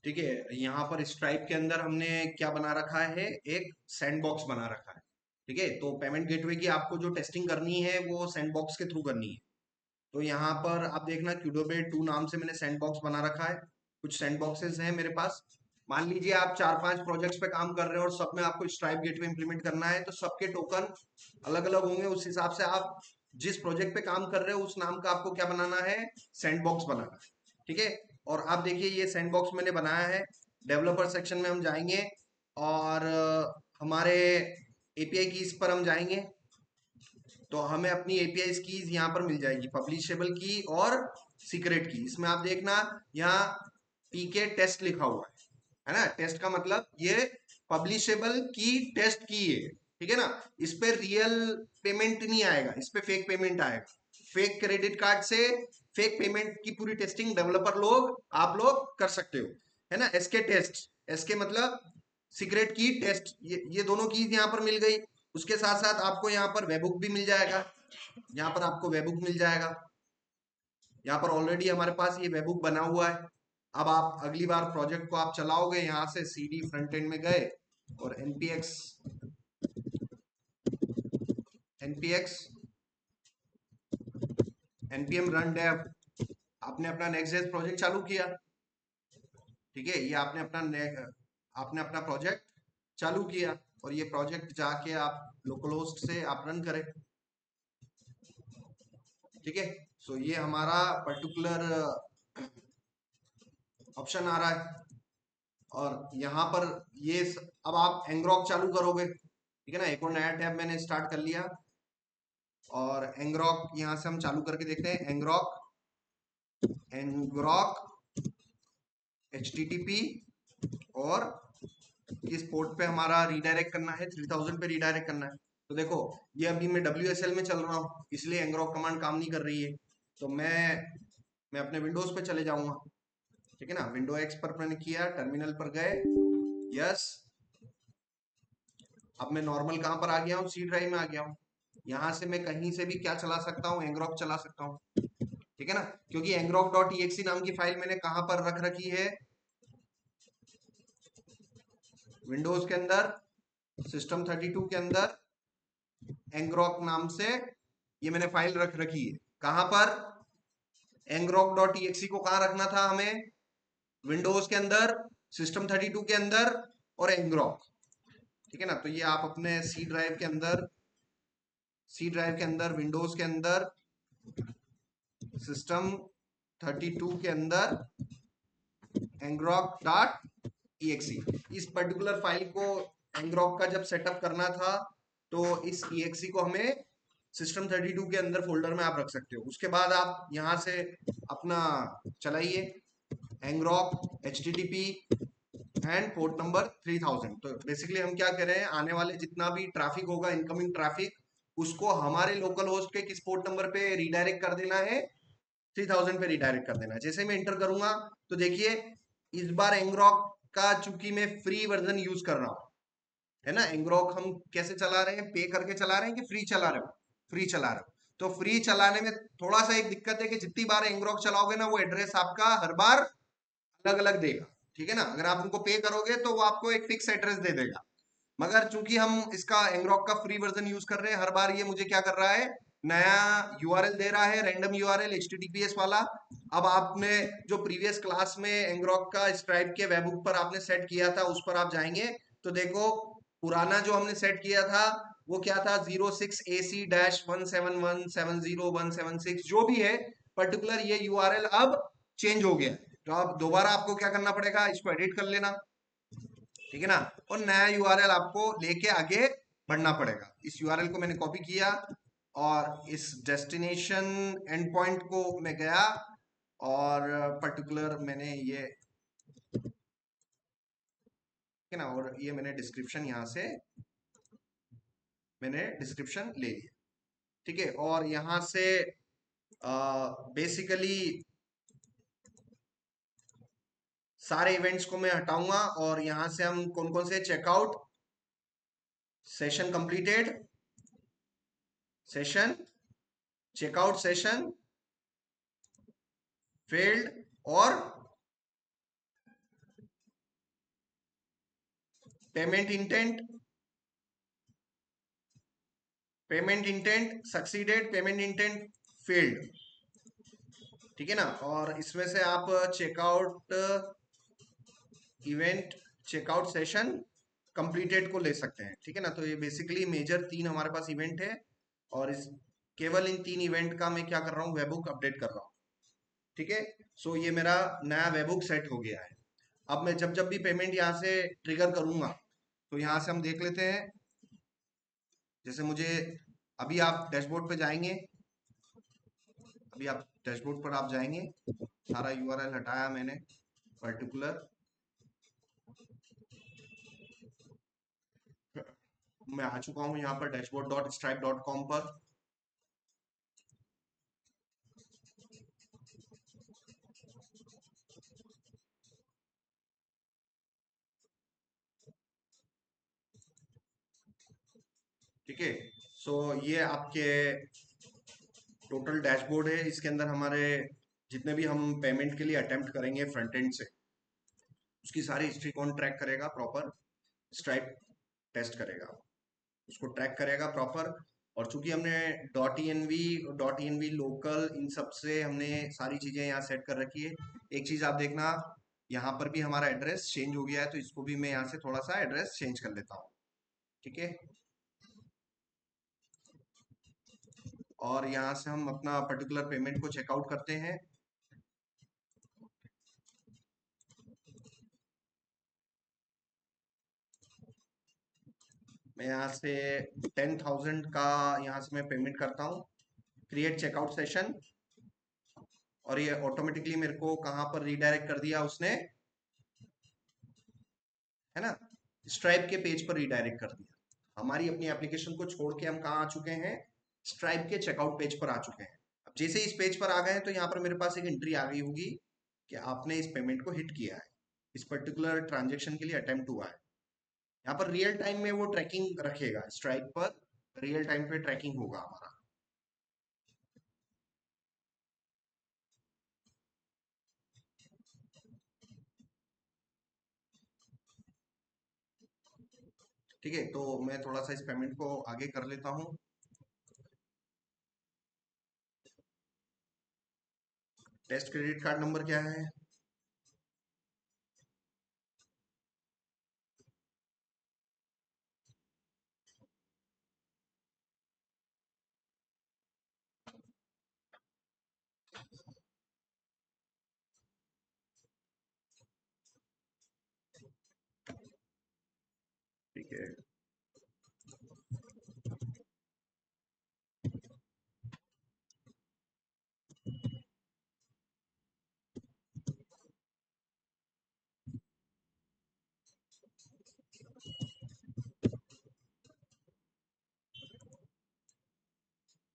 ठीक है, यहाँ पर स्ट्राइप के अंदर हमने क्या बना रखा है, एक सैंडबॉक्स बना रखा है। ठीक है, तो पेमेंट गेटवे की आपको जो टेस्टिंग करनी है वो सैंडबॉक्स के थ्रू करनी है। तो यहाँ पर आप देखना क्यूडोबेट 2 नाम से मैंने सैंडबॉक्स बना रखा है। कुछ सैंडबॉक्सेस हैं मेरे पास। मान लीजिए आप 4-5 प्रोजेक्ट्स पे काम कर रहे हो और सब में आपको स्ट्राइप गेटवे इंप्लीमेंट करना है, तो सबके टोकन अलग अलग होंगे। उस हिसाब से आप जिस प्रोजेक्ट पे काम कर रहे हो उस नाम का आपको क्या बनाना है, सैंडबॉक्स बनाना है। ठीक है, और आप देखिए ये सैंडबॉक्स मैंने बनाया है। डेवलपर सेक्शन में हम जाएंगे और हमारे एपीआई कीज पर हम जाएंगे, तो हमें अपनी एपीआई कीज यहाँ पर मिल जाएगी, पब्लिशेबल की और सीक्रेट की। इसमें आप देखना यहाँ पीके टेस्ट लिखा हुआ है ना। टेस्ट का मतलब ये पब्लिशेबल की टेस्ट की है। ठीक है ना, इस पे रियल पेमेंट नहीं आएगा, इस पे फेक पेमेंट आएगा। फेक क्रेडिट कार्ड से फेक पेमेंट की पूरी टेस्टिंग डेवलपर लोग आप लोग कर सकते हो, है ना। एसके टेस्ट, एसके मतलब सीक्रेट की टेस्ट, ये दोनों कीज यहाँ पर मिल गई। उसके साथ साथ आपको यहाँ पर वेबुक भी मिल जाएगा। यहाँ पर आपको वेबुक मिल जाएगा। यहाँ पर ऑलरेडी हमारे पास ये वेबुक बना हुआ है। अब आप अगली बार प्रोजेक्ट को आप चलाओगे, यहाँ से सीडी फ्रंट एंड में गए और NPX NPX NPM run dev, आपने अपना नेक्स्ट जेस प्रोजेक्ट चालू किया। ठीक है, ये आपने अपना प्रोजेक्ट चालू किया और ये प्रोजेक्ट जाके आप लोकल होस्ट से आप रन करें। ठीक है, सो ये हमारा पर्टिकुलर ऑप्शन आ रहा है। और यहाँ पर अब आप एंग्रॉक चालू करोगे। ठीक है ना, एक और नया टैब मैंने स्टार्ट कर लिया और एंग्रॉक यहाँ से हम चालू करके देखते हैं। एंग्रॉक HTTP और किस पोर्ट पे हमारा रीडायरेक्ट करना है, 3000 पे रीडायरेक्ट करना है। तो देखो ये अभी मैं WSL में चल रहा हूँ, इसलिए एंग्रॉक कमांड काम नहीं कर रही है। तो मैं अपने विंडोज पे चले जाऊंगा। ठीक है ना, विंडो एक्स पर मैंने किया, टर्मिनल पर गए, यस। अब मैं नॉर्मल कहाँ पर आ गया हूँ, सी ड्राइव में आ गया हूँ। यहाँ से मैं कहीं से भी क्या चला सकता हूँ, एंग्रॉक चला सकता हूँ। ठीक है ना, क्योंकि एंग्रॉक.exe नाम की फाइल मैंने कहाँ पर रख रखी है, विंडोज के अंदर, सिस्टम 32 के अंदर एंग्रॉक नाम से ये मैंने फाइल रख रखी है। कहाँ पर, एंग्रॉक.exe को कहाँ रखना था हमें, विंडोज के अंदर, सिस्टम 32 के अंदर और एंग्रॉक। ठीक है ना, तो ये आप अपने सी ड्राइव के अंदर विंडोज के अंदर सिस्टम 32 के अंदर एंग्रॉक.exe, इस पर्टिकुलर फाइल को एंग्रॉक का जब सेटअप करना था तो इस exe को हमें सिस्टम 32 के अंदर फोल्डर में आप रख सकते हो। उसके बाद आप यहाँ से अपना चलाइए एंग्रॉक HTTP एंड पोर्ट नंबर 3000। तो बेसिकली हम क्या कर रहे हैं, आने वाले जितना भी ट्रैफिक होगा, इनकमिंग ट्रैफिक, उसको हमारे लोकल होस्ट के किस पोर्ट नंबर पे रिडायरेक्ट कर देना है, 3000 पे रिडायरेक्ट कर देना है। जैसे मैं इंटर करूंगा तो देखिए इस बार एंग्रॉक का चूंकि मैं फ्री वर्जन यूज कर रहा हूँ, है ना। एंग्रॉक हम कैसे चला रहे हैं, पे करके चला रहे हैं कि फ्री चला रहे हो, फ्री चला रहे हो। तो फ्री चलाने में थोड़ा सा एक दिक्कत है कि जितनी बार एंग्रॉक चलाओगे ना, वो एड्रेस आपका हर बार अलग अलग देगा। ठीक है ना, अगर आप उनको पे करोगे तो वो आपको एक फिक्स एड्रेस दे देगा। मगर चूंकि हम इसका एंग्रॉक का फ्री वर्जन यूज कर रहे हैं, हर बार ये मुझे क्या कर रहा है, नया यूआरएल दे रहा है, रैंडम यूआरएल एचटीटीपीएस वाला। अब आपने जो प्रीवियस क्लास में एंग्रॉक का स्ट्राइप के वेबबुक पर आपने सेट किया था उस पर आप जाएंगे तो देखो पुराना जो हमने सेट किया था वो क्या था, 06AC-17170-176 जो भी है पर्टिकुलर ये यूआरएल अब चेंज हो गया है। तो अब दोबारा आपको क्या करना पड़ेगा, इसको एडिट कर लेना। ठीक है ना, और नया यूआरएल आपको लेके आगे बढ़ना पड़ेगा। इस यूआरएल को मैंने कॉपी किया और इस डेस्टिनेशन एंड पॉइंट को मैं गया और पर्टिकुलर मैंने ये, ठीक है ना, और ये मैंने डिस्क्रिप्शन यहाँ से मैंने डिस्क्रिप्शन ले लिया। ठीक है, और यहाँ से बेसिकली सारे इवेंट्स को मैं हटाऊंगा और यहाँ से हम कौन कौन से, checkout, session completed, session, checkout session failed और payment intent, payment intent succeeded, payment intent failed, ठीक है ना। और इसमें से आप checkout event, checkout session completed को ले सकते हैं, ठीक है ना। तो ये बेसिकली मेजर तीन हमारे पास इवेंट है, और इस केवल इन तीन इवेंट का मैं क्या कर रहा हूँ, वेबहुक अपडेट कर रहा हूँ, ठीक है। सो ये मेरा नया वेबहुक सेट हो गया है। अब मैं जब जब भी पेमेंट यहाँ से ट्रिगर करूंगा, तो यहाँ से हम देख लेते हैं। जैसे मुझे अभी आप डैशबोर्ड पे जाएंगे, अभी आप डैशबोर्ड पर आप जाएंगे, सारा यूआरएल हटाया मैंने पर्टिकुलर, मैं आ चुका हूँ यहाँ पर dashboard.stripe.com पर। ठीक है। सो ये आपके टोटल डैशबोर्ड है। इसके अंदर हमारे जितने भी हम पेमेंट के लिए अटेम्प्ट करेंगे फ्रंट एंड से, उसकी सारी हिस्ट्री कौन ट्रैक करेगा, प्रॉपर स्ट्राइप टेस्ट करेगा, उसको ट्रैक करेगा प्रॉपर। और चूंकि हमने dot E N V local इन सब से हमने सारी चीजें यहाँ सेट कर रखी है। एक चीज आप देखना, यहाँ पर भी हमारा एड्रेस चेंज हो गया है, तो इसको भी मैं यहाँ से थोड़ा सा एड्रेस चेंज कर लेता हूँ, ठीक है। और यहाँ से हम अपना पर्टिकुलर पेमेंट को चेकआउट करते हैं। मैं यहाँ से 10,000 का यहाँ से मैं पेमेंट करता हूँ, क्रिएट चेकआउट सेशन, और ये ऑटोमेटिकली मेरे को कहाँ पर रीडायरेक्ट कर दिया उसने, है ना, स्ट्राइप के पेज पर रीडायरेक्ट कर दिया। हमारी अपनी एप्लीकेशन को छोड़ के हम कहाँ आ चुके हैं, स्ट्राइप के चेकआउट पेज पर आ चुके हैं। अब जैसे इस पेज पर आ गए हैं, तो यहाँ पर मेरे पास एक एंट्री आ गई होगी कि आपने इस पेमेंट को हिट किया है, इस पर्टिकुलर ट्रांजेक्शन के लिए अटेम्प्ट हुआ है। यहाँ पर रियल टाइम में वो ट्रैकिंग रखेगा, स्ट्राइप पर रियल टाइम पे ट्रैकिंग होगा हमारा। ठीक है, तो मैं थोड़ा सा इस पेमेंट को आगे कर लेता हूँ। टेस्ट क्रेडिट कार्ड नंबर क्या है? ठीक है,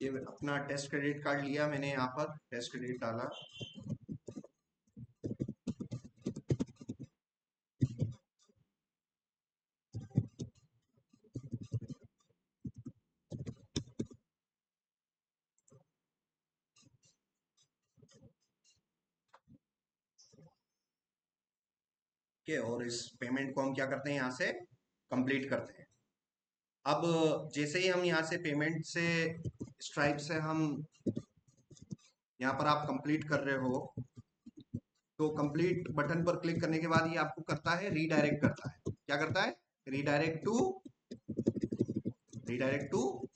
ये अपना टेस्ट क्रेडिट कार्ड लिया मैंने, यहाँ पर टेस्ट क्रेडिट डाला। ठीक है, और इस पेमेंट को हम क्या करते हैं, यहाँ से कंप्लीट करते हैं। अब जैसे ही हम यहाँ से पेमेंट से स्ट्राइप से हम यहाँ पर आप कंप्लीट कर रहे हो, तो कंप्लीट बटन पर क्लिक करने के बाद ये आपको करता है रीडायरेक्ट, करता है, क्या करता है, redirect to, redirect to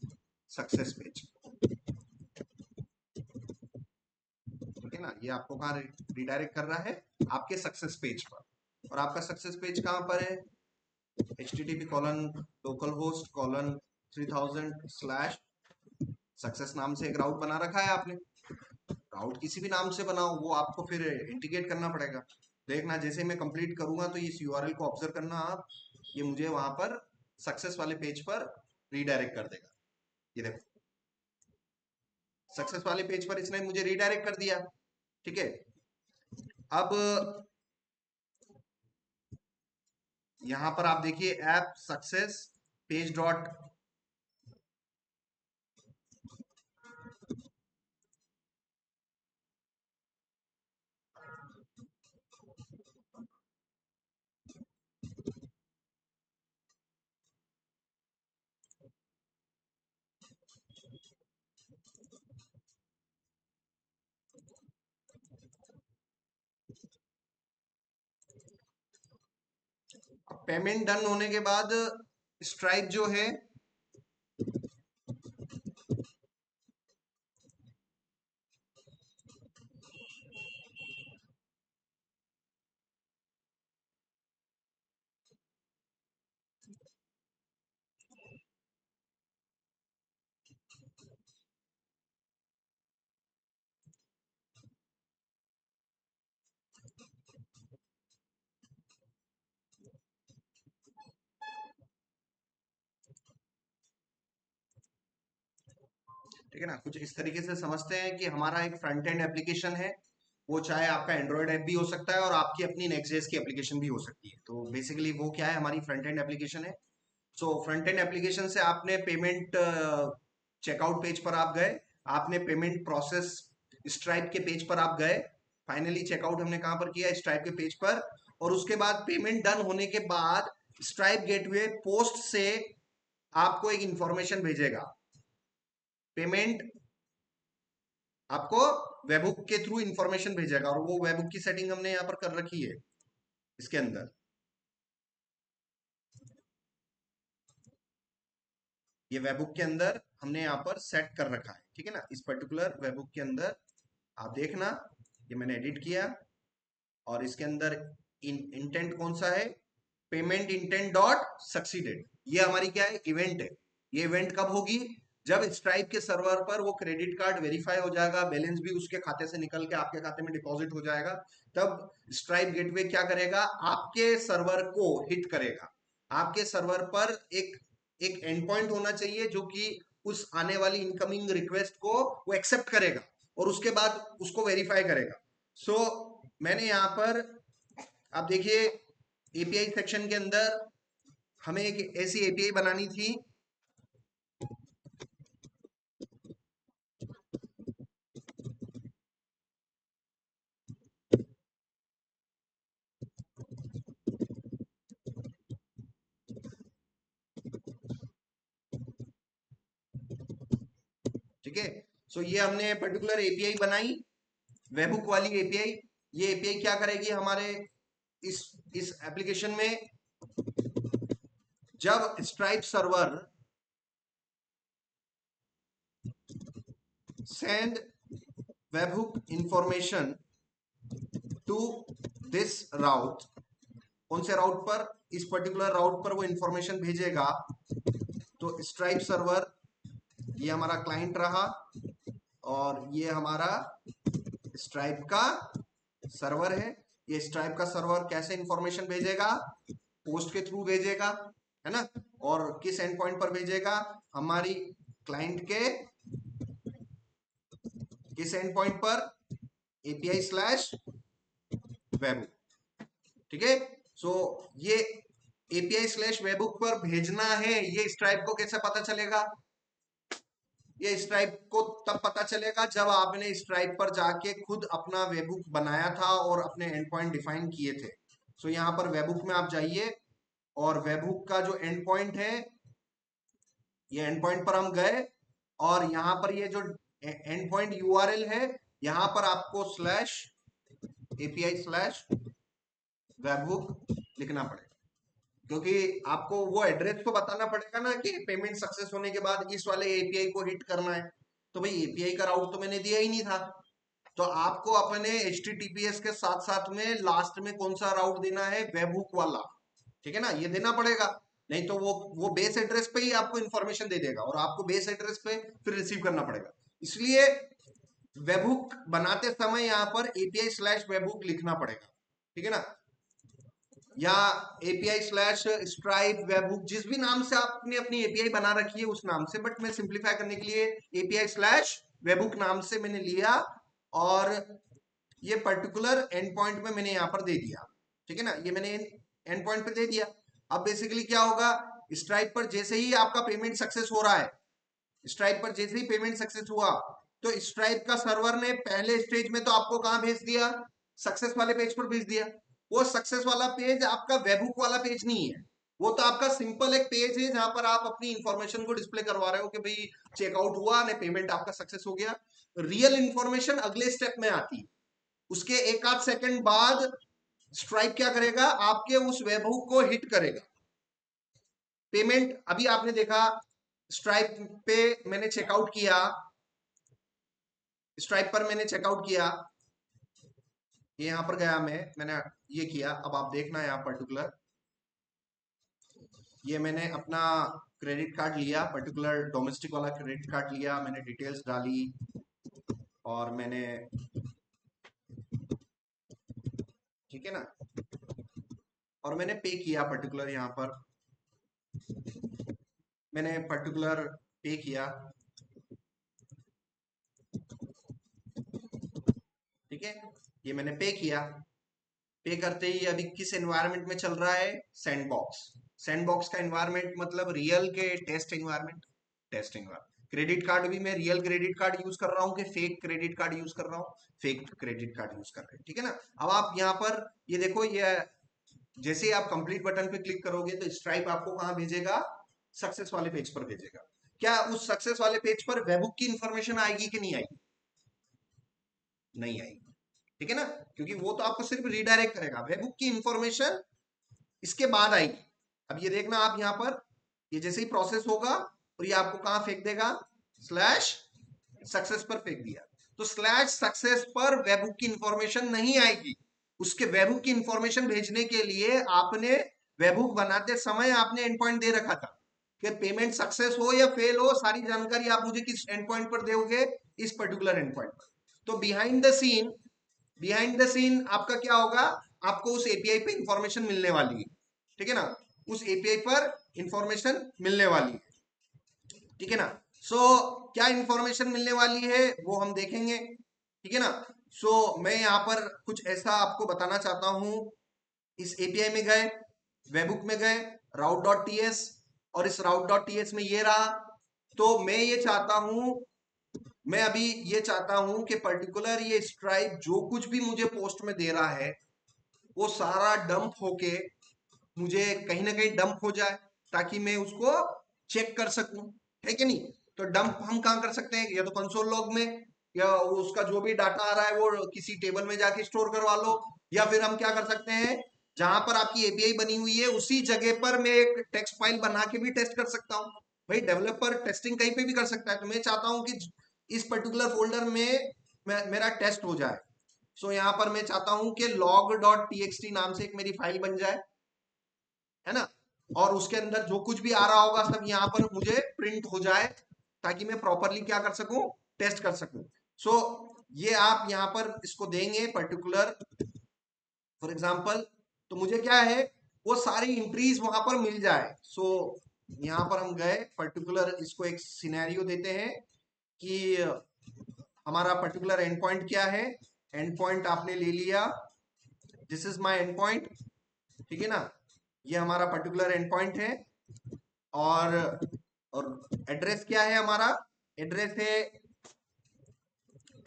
success page, ठीक है ना। ये आपको कहाँ रीडायरेक्ट कर रहा है, आपके सक्सेस पेज पर। और आपका सक्सेस पेज कहाँ पर है, http://localhost:3000/ सक्सेस नाम से एक राउट बना रखा है आपने। राउट किसी भी नाम से बनाओ, वो आपको फिर इंटीग्रेट करना पड़ेगा। देखना, जैसे मैं कंप्लीट करूंगा तो इस यूआरएल को ऑब्जर्व करना आप, ये मुझे वहां पर सक्सेस वाले पेज पर रीडायरेक्ट कर देगा। ये देखो, सक्सेस वाले पेज पर इसने मुझे रीडायरेक्ट कर दिया, ठीक है। अब यहां पर आप देखिए app success page dot, payment done होने के बाद स्ट्राइप जो है ठीक है ना, कुछ इस तरीके से समझते हैं कि हमारा एक फ्रंट एंड एप्लीकेशन है, वो चाहे आपका एंड्रॉयड ऐप भी हो सकता है और आपकी अपनी नेक्स्ट.जेएस की एप्लीकेशन भी हो सकती है। तो बेसिकली वो क्या है, हमारी फ्रंट एंड एप्लीकेशन है। सो फ्रंट एंड एप्लीकेशन से आपने पेमेंट चेकआउट पेज पर आप गए, आपने पेमेंट प्रोसेस स्ट्राइप के पेज पर आप गए, फाइनली चेकआउट हमने कहां पर किया, स्ट्राइप के पेज पर। और उसके बाद पेमेंट डन होने के बाद स्ट्राइप गेटवे पोस्ट से आपको एक इंफॉर्मेशन भेजेगा। पेमेंट आपको वेबहुक के थ्रू इंफॉर्मेशन भेजेगा, और वो वेबहुक की सेटिंग हमने यहाँ पर कर रखी है इसके अंदर। ये वेबहुक के अंदर हमने यहाँ पर सेट कर रखा है, ठीक है ना। इस पर्टिकुलर वेबहुक के अंदर आप देखना, ये मैंने एडिट किया, और इसके अंदर इंटेंट कौन सा है, पेमेंट इंटेंट डॉट सक्सीडेड। ये हमारी क्या है, इवेंट है। ये इवेंट कब होगी, जब स्ट्राइप के सर्वर पर वो क्रेडिट कार्ड वेरीफाई हो जाएगा, बैलेंस भी उसके खाते से निकल के आपके खाते में डिपॉजिट हो जाएगा, तब स्ट्राइप गेटवे क्या करेगा, आपके सर्वर को हिट करेगा। आपके सर्वर पर एक एक एंड पॉइंट होना चाहिए जो कि उस आने वाली इनकमिंग रिक्वेस्ट को वो एक्सेप्ट करेगा और उसके बाद उसको वेरीफाई करेगा। सो मैंने यहाँ पर, आप देखिए, एपीआई सेक्शन के अंदर हमें एक ऐसी एपीआई बनानी थी, ठीक है। सो ये हमने पर्टिकुलर एपीआई बनाई, वेबहुक वाली एपीआई। ये एपीआई क्या करेगी हमारे इस इस एप्लीकेशन में, जब Stripe server send webhook information to this route, कौन से राउट पर, इस पर्टिकुलर राउट पर वो इंफॉर्मेशन भेजेगा, तो स्ट्राइप सर्वर, ये हमारा क्लाइंट रहा और ये हमारा स्ट्राइप का सर्वर है। ये स्ट्राइप का सर्वर कैसे इंफॉर्मेशन भेजेगा, पोस्ट के थ्रू भेजेगा, है ना। और किस एंड पॉइंट पर भेजेगा, हमारी क्लाइंट के किस एंड पॉइंट पर, एपीआई स्लैश वेबहुक, ठीक है। सो ये एपीआई स्लैश वेबहुक पर भेजना है, ये स्ट्राइप को कैसे पता चलेगा, ये स्ट्राइप को तब पता चलेगा जब आपने स्ट्राइप पर जाके खुद अपना वेबहुक बनाया था और अपने एंड पॉइंट डिफाइन किए थे। सो यहाँ पर वेबहुक में आप जाइए, और वेबहुक का जो एंड पॉइंट है, ये एंड पॉइंट पर हम गए, और यहाँ पर ये जो एंड पॉइंट यूआरएल है, यहाँ पर आपको स्लैश एपीआई स्लैश वेबहुक लिखना पड़ेगा, क्योंकि आपको वो एड्रेस तो बताना पड़ेगा ना कि पेमेंट सक्सेस होने के बाद इस वाले एपीआई को हिट करना है। तो भाई एपीआई का राउट तो मैंने दिया ही नहीं था, तो आपको अपने HTTPS के साथ साथ में लास्ट में कौन सा राउट देना है, वेबहुक वाला, ठीक है ना, ये देना पड़ेगा। नहीं तो वो बेस एड्रेस पे ही आपको इंफॉर्मेशन दे देगा और आपको बेस एड्रेस पे फिर रिसीव करना पड़ेगा। इसलिए वेबहुक बनाते समय यहाँ पर एपीआई स्लैश वेबहुक लिखना पड़ेगा, ठीक है ना, या एपीआई स्लैश स्ट्राइप वेबहुक, जिस भी नाम से आपने अपनी एपीआई बना रखी है उस नाम से, बट मैं सिंप्लीफाई करने के लिए एपीआई स्लैश वेबहुक नाम से मैंने लिया, और ये पर्टिकुलर एंड पॉइंट में मैंने यहाँ पर दे दिया, ठीक है ना, ये मैंने एंड पॉइंट पे दे दिया। अब बेसिकली क्या होगा, स्ट्राइप पर जैसे ही आपका पेमेंट सक्सेस हो रहा है, स्ट्राइप पर जैसे ही पेमेंट सक्सेस हुआ, तो स्ट्राइप का सर्वर ने पहले स्टेज में तो आपको कहां भेज दिया, सक्सेस वाले पेज पर भेज दिया। वो सक्सेस वाला पेज आपका वेबहुक वाला पेज नहीं है, वो तो आपका सिंपल एक पेज है जहां पर आप अपनी इंफॉर्मेशन को डिस्प्ले करवा रहे हो कि भाई चेकआउट हुआ ने, पेमेंट आपका सक्सेस हो गया। रियल इंफॉर्मेशन अगले स्टेप में आती है, उसके एक आध सेकंड बाद स्ट्राइप क्या करेगा, आपके उस वेबहुक को हिट करेगा। पेमेंट अभी आपने देखा स्ट्राइप पे मैंने चेकआउट किया, स्ट्राइप पर मैंने चेकआउट किया, ये यहां पर गया मैंने ये किया। अब आप देखना यहाँ पर्टिकुलर, ये मैंने अपना क्रेडिट कार्ड लिया, पर्टिकुलर डोमेस्टिक वाला क्रेडिट कार्ड लिया, मैंने डिटेल्स डाली और मैंने, ठीक है ना, और मैंने पे किया पर्टिकुलर, यहाँ पर मैंने पर्टिकुलर पे किया, ठीक है, ये मैंने पे किया। पे करते ही अभी किस एनवायरनमेंट में चल रहा है, सैंडबॉक्स। सैंडबॉक्स का एनवायरनमेंट मतलब रियल के test environment, test environment. Credit card भी मैं रियल क्रेडिट कार्ड यूज कर रहा हूँ कि फेक क्रेडिट कार्ड यूज कर रहा हूँ, फेक क्रेडिट कार्ड यूज कर रहे हैं, ठीक है ना। अब आप यहाँ पर ये देखो, ये जैसे ही आप कंप्लीट बटन पे क्लिक करोगे तो स्ट्राइप आपको कहाँ भेजेगा, सक्सेस वाले पेज पर भेजेगा। क्या उस सक्सेस वाले पेज पर वेबहुक की इंफॉर्मेशन आएगी कि नहीं आएगी, नहीं आएगी, ठीक है ना, क्योंकि वो तो आपको सिर्फ रिडायरेक्ट करेगा। वेबहुक की इंफॉर्मेशन इसके बाद आएगी। अब ये देखना आप यहाँ पर, ये जैसे ही प्रोसेस होगा और ये आपको कहां फेंक देगा, स्लैश सक्सेस पर फेंक दिया। तो स्लैश सक्सेस पर वेबहुक की इंफॉर्मेशन नहीं आएगी। उसके वेबहुक की इंफॉर्मेशन भेजने के लिए आपने वेबहुक बनाते समय आपने एंड पॉइंट दे रखा था कि पेमेंट सक्सेस हो या फेल हो, सारी जानकारी आप मुझे किस एंड पॉइंट पर दोगे, इस पर्टिकुलर एंड पॉइंट पर। तो behind the scene, behind the scene आपका क्या होगा, आपको उस एपीआई पे इंफॉर्मेशन मिलने वाली है, ठीक है ना, उस एपीआई पर इंफॉर्मेशन मिलने वाली है, ठीक है ना। सो क्या इंफॉर्मेशन मिलने वाली है वो हम देखेंगे, ठीक है ना। सो मैं यहाँ पर कुछ ऐसा आपको बताना चाहता हूं, इस एपीआई में गए, वेबहुक में गए, राउट डॉट टी एस, और इस राउट डॉट टी एस में ये रहा। तो मैं ये चाहता हूं, मैं अभी ये चाहता हूं कि पर्टिकुलर ये स्ट्राइप जो कुछ भी मुझे पोस्ट में दे रहा है वो सारा डंप होके मुझे कहीं ना कहीं डंप हो जाए, ताकि मैं उसको चेक कर सकूं, है कि नहीं। तो डंप हम कहाँ कर सकते हैं, या तो कंसोल लॉग में, या उसका जो भी डाटा आ रहा है वो किसी टेबल में जाके स्टोर करवा लो, या फिर हम क्या कर सकते हैं, जहां पर आपकी एपीआई बनी हुई है उसी जगह पर मैं एक टेक्स्ट फाइल बना के भी टेस्ट कर सकता हूँ। भाई डेवलपर टेस्टिंग कहीं पे भी कर सकता है, तो मैं चाहता हूँ कि इस पर्टिकुलर फोल्डर में मेरा टेस्ट हो जाए। सो यहाँ पर मैं चाहता हूं कि log.txt नाम से एक मेरी फाइल बन जाए, है ना, और उसके अंदर जो कुछ भी आ रहा होगा सब यहाँ पर मुझे प्रिंट हो जाए, ताकि मैं प्रॉपरली क्या कर सकूं, टेस्ट कर सकूं। सो ये आप यहाँ पर इसको देंगे पर्टिकुलर, फॉर एग्जांपल, तो मुझे क्या है, वो सारी इंट्रीज वहां पर मिल जाए। सो यहाँ पर हम गए पर्टिकुलर, इसको एक सिनेरियो देते हैं कि हमारा पर्टिकुलर एंड पॉइंट क्या है। एंड पॉइंट आपने ले लिया, this is my and point, ठीक है ना, ये हमारा पर्टिकुलर एंड पॉइंट है। और और एड्रेस क्या है हमारा, एड्रेस है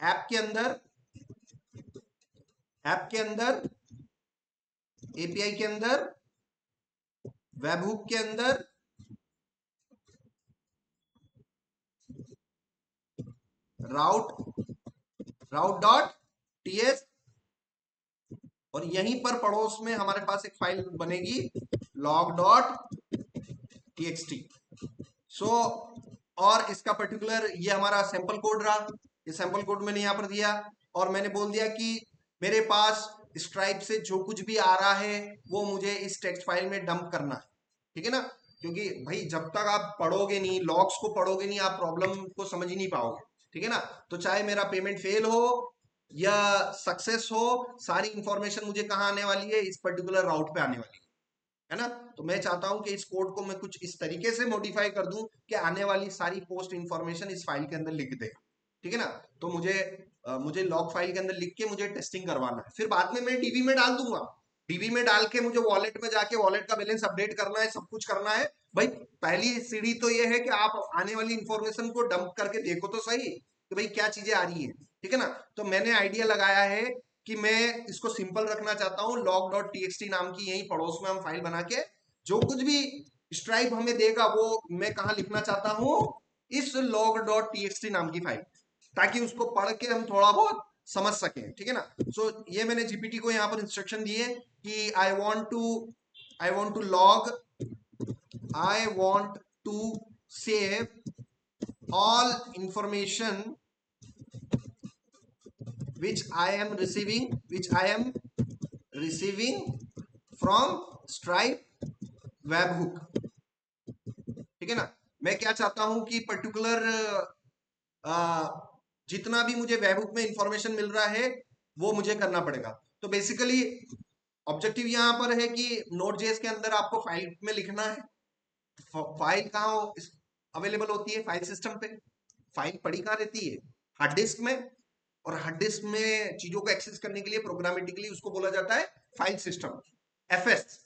ऐप के अंदर, ऐप के अंदर, एपीआई के अंदर, वेबहुक के अंदर, राउट, राउट डॉट टीएस, और यहीं पर पड़ोस में हमारे पास एक फाइल बनेगी log डॉट टीएक्सटी। सो और इसका पर्टिकुलर ये हमारा सैंपल कोड रहा, ये सैंपल कोड मैंने यहाँ पर दिया, और मैंने बोल दिया कि मेरे पास स्ट्राइप से जो कुछ भी आ रहा है वो मुझे इस टेक्स्ट फाइल में डंप करना है, ठीक है ना, क्योंकि भाई जब तक आप पढ़ोगे नहीं, लॉग्स को पढ़ोगे नहीं, आप प्रॉब्लम को समझ ही नहीं पाओगे, ठीक है ना। तो चाहे मेरा पेमेंट फेल हो या सक्सेस हो, सारी इंफॉर्मेशन मुझे कहाँ आने वाली है, इस पर्टिकुलर राउट पे आने वाली है ना। तो मैं चाहता हूं कि इस कोड को मैं कुछ इस तरीके से मॉडिफाई कर दूं कि आने वाली सारी पोस्ट इंफॉर्मेशन इस फाइल के अंदर लिख दे, ठीक है ना। तो मुझे लॉग फाइल के अंदर लिख के मुझे टेस्टिंग करवाना है, फिर बाद में मैं डीबी में डाल दूंगा, डीबी में डाल के मुझे वॉलेट में जाके वॉलेट का बैलेंस अपडेट करना है, सब कुछ करना है। भाई पहली सीढ़ी तो ये है कि आप आने वाली इंफॉर्मेशन को डंप करके देखो तो सही कि भाई क्या चीजें आ रही है, ठीक है ना। तो मैंने आइडिया लगाया है कि मैं इसको सिंपल रखना चाहता हूँ, log.txt नाम की यही पड़ोस में हम फाइल बना के जो कुछ भी स्ट्राइप हमें देगा वो मैं कहा लिखना चाहता हूँ, इस log.txt नाम की फाइल, ताकि उसको पढ़ के हम थोड़ा बहुत समझ सके, ठीक है ना। सो ये मैंने जीपीटी को यहाँ पर इंस्ट्रक्शन दिए कि I want to save all information which I am receiving from Stripe webhook, ठीक है ना। मैं क्या चाहता हूं कि पर्टिकुलर जितना भी मुझे वेबहुक में इंफॉर्मेशन मिल रहा है वो मुझे करना पड़ेगा। तो बेसिकली ऑब्जेक्टिव यहां पर है कि नोड जेएस के अंदर आपको फाइल में लिखना है। फाइल कहाँ अवेलेबल होती है? फाइल सिस्टम पे। फाइल पड़ी कहाँ रहती है? हार्ड डिस्क में। और हार्ड डिस्क में चीजों को एक्सेस करने के लिए प्रोग्रामेटिकली उसको बोला जाता है फाइल सिस्टम, एफएस,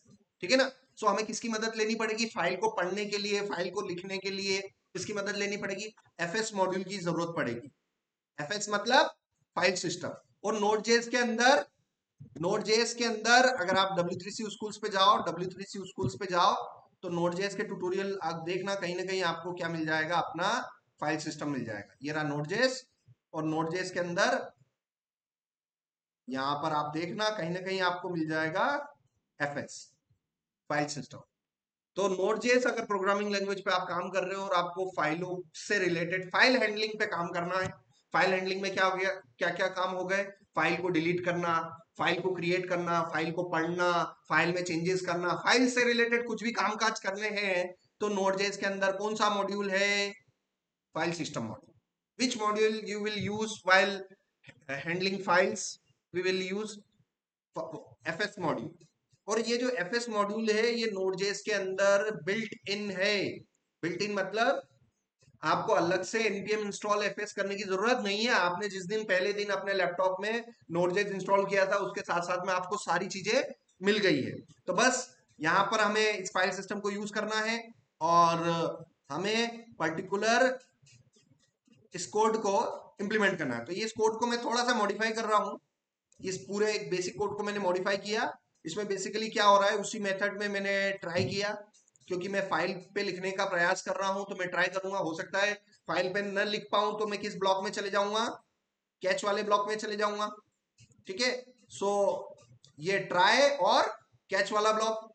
ठीक है ना। सो हमें किसकी मदद लेनी पड़ेगी? फाइल को पढ़ने के लिए, फाइल को लिखने के लिए किसकी मदद लेनी पड़ेगी? एफएस मॉड्यूल की जरूरत पड़ेगी। एफएस मतलब फाइल सिस्टम। और नोड जेएस के अंदर अगर आप W3C स्कूल्स पे जाओ, W3C स्कूल्स पे जाओ तो नोड जेएस के ट्यूटोरियल आप देखना, कहीं ना कहीं आपको क्या मिल जाएगा? अपना फाइल सिस्टम मिल जाएगा। ये रहा नोड जेएस। और नोड जेएस के अंदर यहां पर आप देखना कहीं ना कहीं आपको मिल जाएगा एफएस, फाइल सिस्टम। तो नोड जेएस अगर प्रोग्रामिंग लैंग्वेज पे आप काम कर रहे हो और आपको फाइलों से रिलेटेड फाइल हैंडलिंग पे काम करना है। फाइल हैंडलिंग में क्या हो गया, क्या क्या काम हो गए? फाइल को डिलीट करना, फाइल को क्रिएट करना, फाइल को पढ़ना, फाइल में चेंजेस करना, फाइल से रिलेटेड कुछ भी काम काज करने हैं तो नोड जेएस के अंदर कौन सा मॉड्यूल है? File system module. Which module you will use while handling files? We will use FS module. और ये जो एफएस मॉड्यूल है ये नोड.जेएस के अंदर बिल्ट इन है। बिल्ट इन मतलब आपको अलग से npm इंस्टॉल एफएस करने की जरूरत नहीं है। आपने जिस दिन पहले दिन अपने लैपटॉप में नोड.जेएस इंस्टॉल किया था उसके साथ साथ में आपको सारी चीजें मिल गई है। तो बस यहाँ पर हमें इस फाइल सिस्टम को यूज करना है और हमें पर्टिकुलर इस कोड को इंप्लीमेंट करना है। तो ये इस कोड को मैं थोड़ा सा मॉडिफाई कर रहा हूँ। इस पूरे एक बेसिक कोड को मैंने मॉडिफाई किया। इसमें बेसिकली क्या हो रहा है, उसी मेथड में मैंने ट्राई किया, क्योंकि मैं फाइल पे लिखने का प्रयास कर रहा हूं तो मैं ट्राई करूंगा। हो सकता है फाइल पे न लिख पाऊं तो मैं किस ब्लॉक में चले जाऊंगा? कैच वाले ब्लॉक में चले जाऊंगा, ठीक है। सो ये ट्राई और कैच वाला ब्लॉक।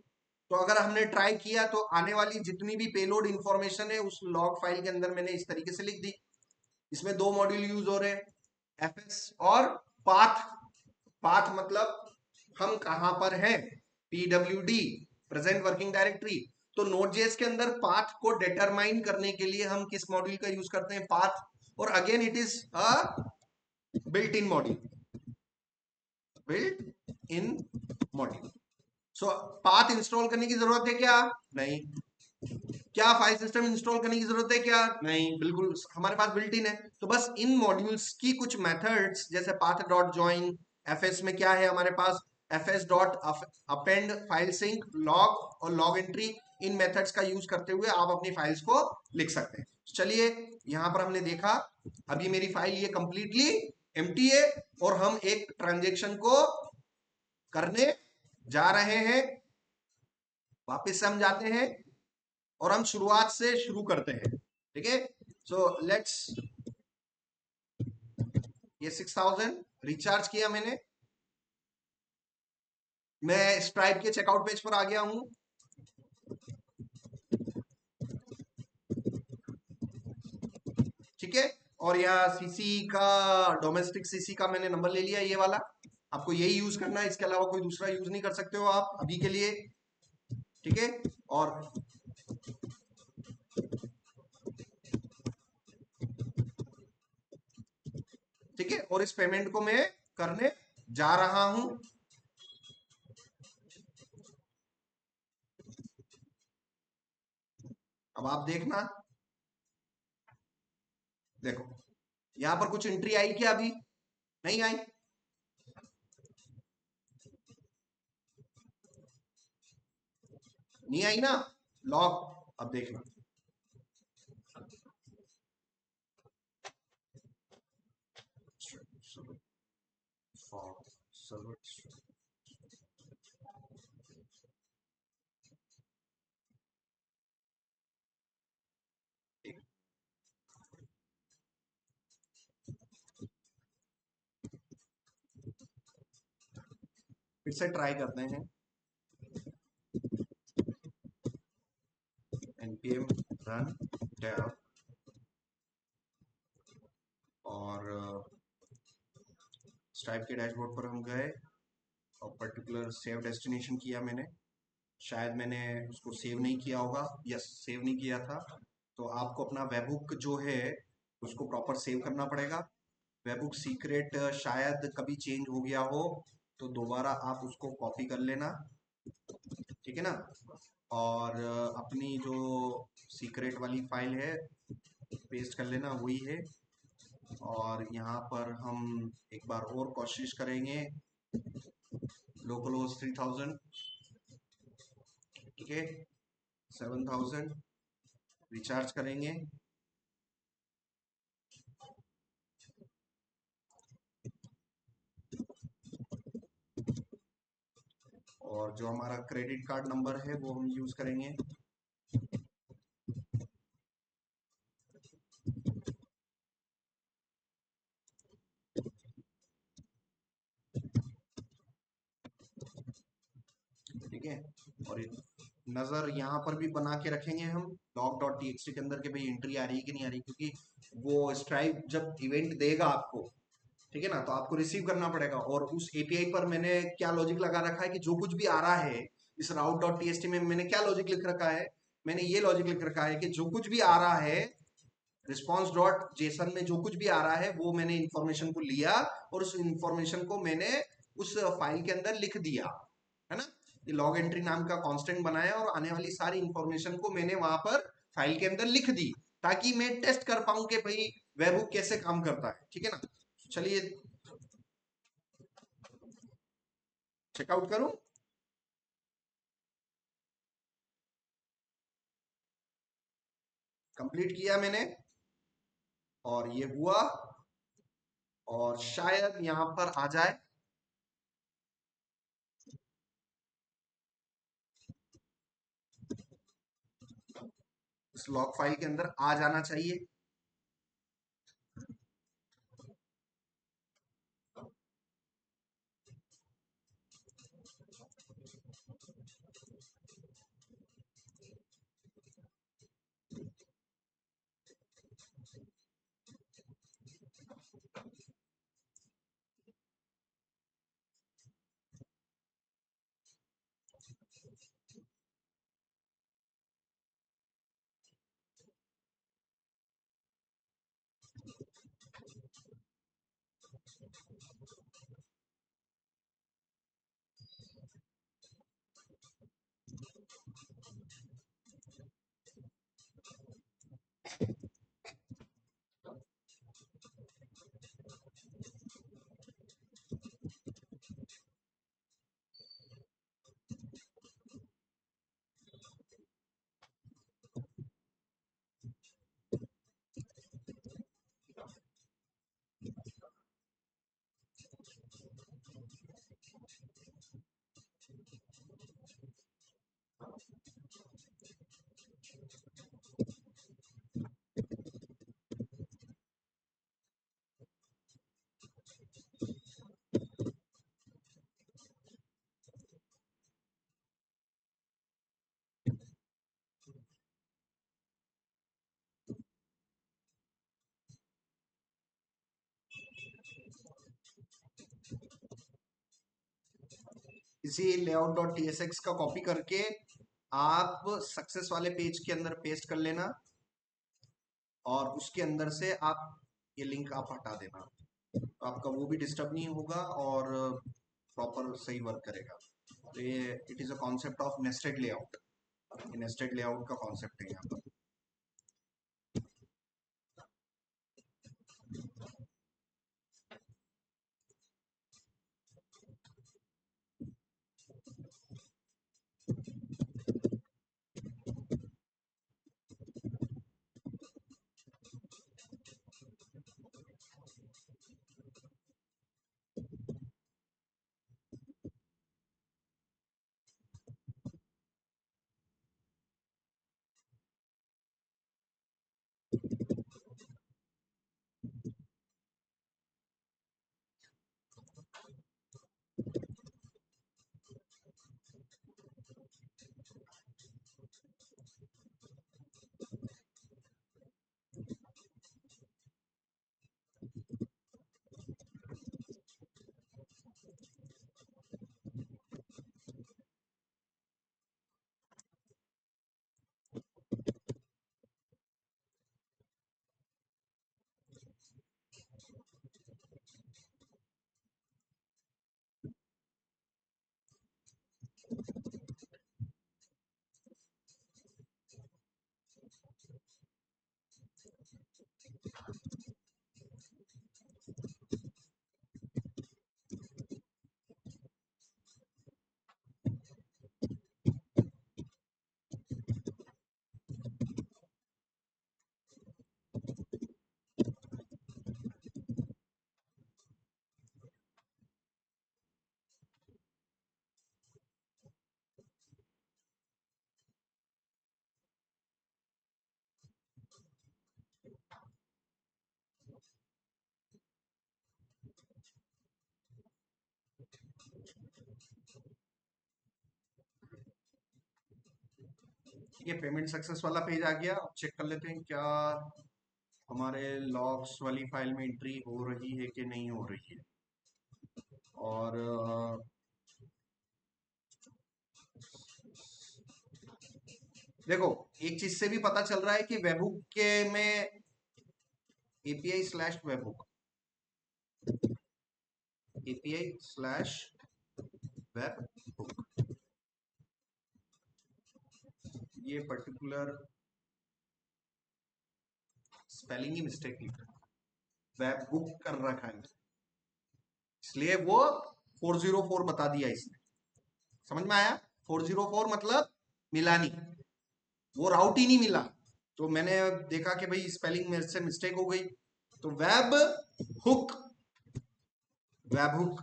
तो अगर हमने ट्राई किया तो आने वाली जितनी भी पेलोड इंफॉर्मेशन है उस लॉग फाइल के अंदर मैंने इस तरीके से लिख दी। इसमें दो मॉड्यूल यूज हो रहे हैं, एफएस और पाथ। पाथ मतलब हम कहां पर हैं, पीडब्ल्यूडी, प्रेजेंट वर्किंग डायरेक्टरी। तो नोड.जेएस के अंदर पाथ को डिटरमाइन करने के लिए हम किस मॉड्यूल का यूज करते हैं? पाथ। और again it is a built in module, built in module. So path install करने की जरूरत है क्या? नहीं। क्या फाइल सिस्टम इंस्टॉल करने की जरूरत है क्या? नहीं, बिल्कुल हमारे पास बिल्ट इन है। तो बस इन मॉड्यूल्स की कुछ मेथड्स जैसे पाथ डॉट ज्वाइन, एफएस में क्या है हमारे पास? FS dot append, file sync, log और लॉग एंट्री। इन मेथड्स का यूज करते हुए आप अपनी फाइल्स को लिख सकते हैं। चलिए यहां पर हमने देखा अभी मेरी फाइल ये कंप्लीटली एम्प्टी है और हम एक ट्रांजेक्शन को करने जा रहे हैं। वापस से हम जाते हैं और हम शुरुआत से शुरू करते हैं, ठीक है। सो लेट्स, ये 6000 रिचार्ज किया मैंने। मैं स्ट्राइप के चेकआउट पेज पर आ गया हूं, ठीक है। और यहाँ सीसी का, डोमेस्टिक सीसी का मैंने नंबर ले लिया, ये वाला। आपको यही यूज करना है, इसके अलावा कोई दूसरा यूज नहीं कर सकते हो आप अभी के लिए, ठीक है। और ठीक है, और इस पेमेंट को मैं करने जा रहा हूं। अब आप देखना, देखो यहां पर कुछ एंट्री आई क्या? अभी नहीं आई। नहीं आई ना लॉग। अब देखना, फिर से ट्राई करते हैं। npm run dev और स्ट्राइप के डैशबोर्ड पर हम गए और पर्टिकुलर सेव डेस्टिनेशन किया मैंने। शायद मैंने उसको सेव नहीं किया होगा, यस सेव नहीं किया था। तो आपको अपना वेबहुक जो है उसको प्रॉपर सेव करना पड़ेगा। वेबहुक सीक्रेट शायद कभी चेंज हो गया हो, तो दोबारा आप उसको कॉपी कर लेना, ठीक है ना। और अपनी जो सीक्रेट वाली फाइल है पेस्ट कर लेना, वही है। और यहाँ पर हम एक बार और कोशिश करेंगे, लोकल होस्ट 3000, ठीक है, 7000 रिचार्ज करेंगे। और जो हमारा क्रेडिट कार्ड नंबर है वो हम यूज करेंगे। ठीक है, और नजर यहाँ पर भी बना के रखेंगे हम log डॉट टीएक्सटी के अंदर के भाई एंट्री आ रही है कि नहीं आ रही, क्योंकि वो स्ट्राइप जब इवेंट देगा आपको, ठीक है ना, तो आपको रिसीव करना पड़ेगा। और उस एपीआई पर मैंने क्या लॉजिक लगा रखा है कि जो कुछ भी आ रहा है इस राउट डॉट टीएक्सटी में, मैंने क्या लॉजिक लिख रखा है, मैंने ये लॉजिक लिख रखा है कि जो कुछ भी आ रहा है रिस्पॉन्स डॉट जेसन में, जो कुछ भी आ रहा है वो मैंने इंफॉर्मेशन को लिया और उस इंफॉर्मेशन को मैंने उस फाइल के अंदर लिख दिया, है ना। ये लॉग एंट्री नाम का कांस्टेंट बनाया और आने वाली सारी इंफॉर्मेशन को मैंने वहां पर फाइल के अंदर लिख दी, ताकि मैं टेस्ट कर पाऊं कि भाई वेबहुक कैसे काम करता है, ठीक है ना। चलिए चेकआउट करूं। कंप्लीट किया मैंने और ये हुआ, और शायद यहां पर आ जाए, इस लॉग फाइल के अंदर आ जाना चाहिए। इसी लेआउट डॉट टीएसएक्स का कॉपी करके आप सक्सेस वाले पेज के अंदर पेस्ट कर लेना, और उसके अंदर से आप ये लिंक आप हटा देना, तो आपका वो भी डिस्टर्ब नहीं होगा और प्रॉपर सही वर्क करेगा। तो ये it is a concept of nested layout, nested layout का कॉन्सेप्ट है यहाँ पर। ये पेमेंट सक्सेस वाला पेज आ गया। अब चेक कर लेते हैं क्या हमारे लॉग्स वाली फाइल में एंट्री हो रही है कि नहीं हो रही है। और देखो, एक चीज से भी पता चल रहा है कि वेबहुक के में API/webhook, API/webhook, ये पर्टिकुलर स्पेलिंग ही मिस्टेक लिखा है, वेबहुक कर रखा है, इसलिए वो 404 बता दिया इसने। समझ में आया? 404 मतलब मिला नहीं, वो राउट ही नहीं मिला। तो मैंने देखा कि भाई स्पेलिंग में से मिस्टेक हो गई, तो वेब हुक, वेब हुक,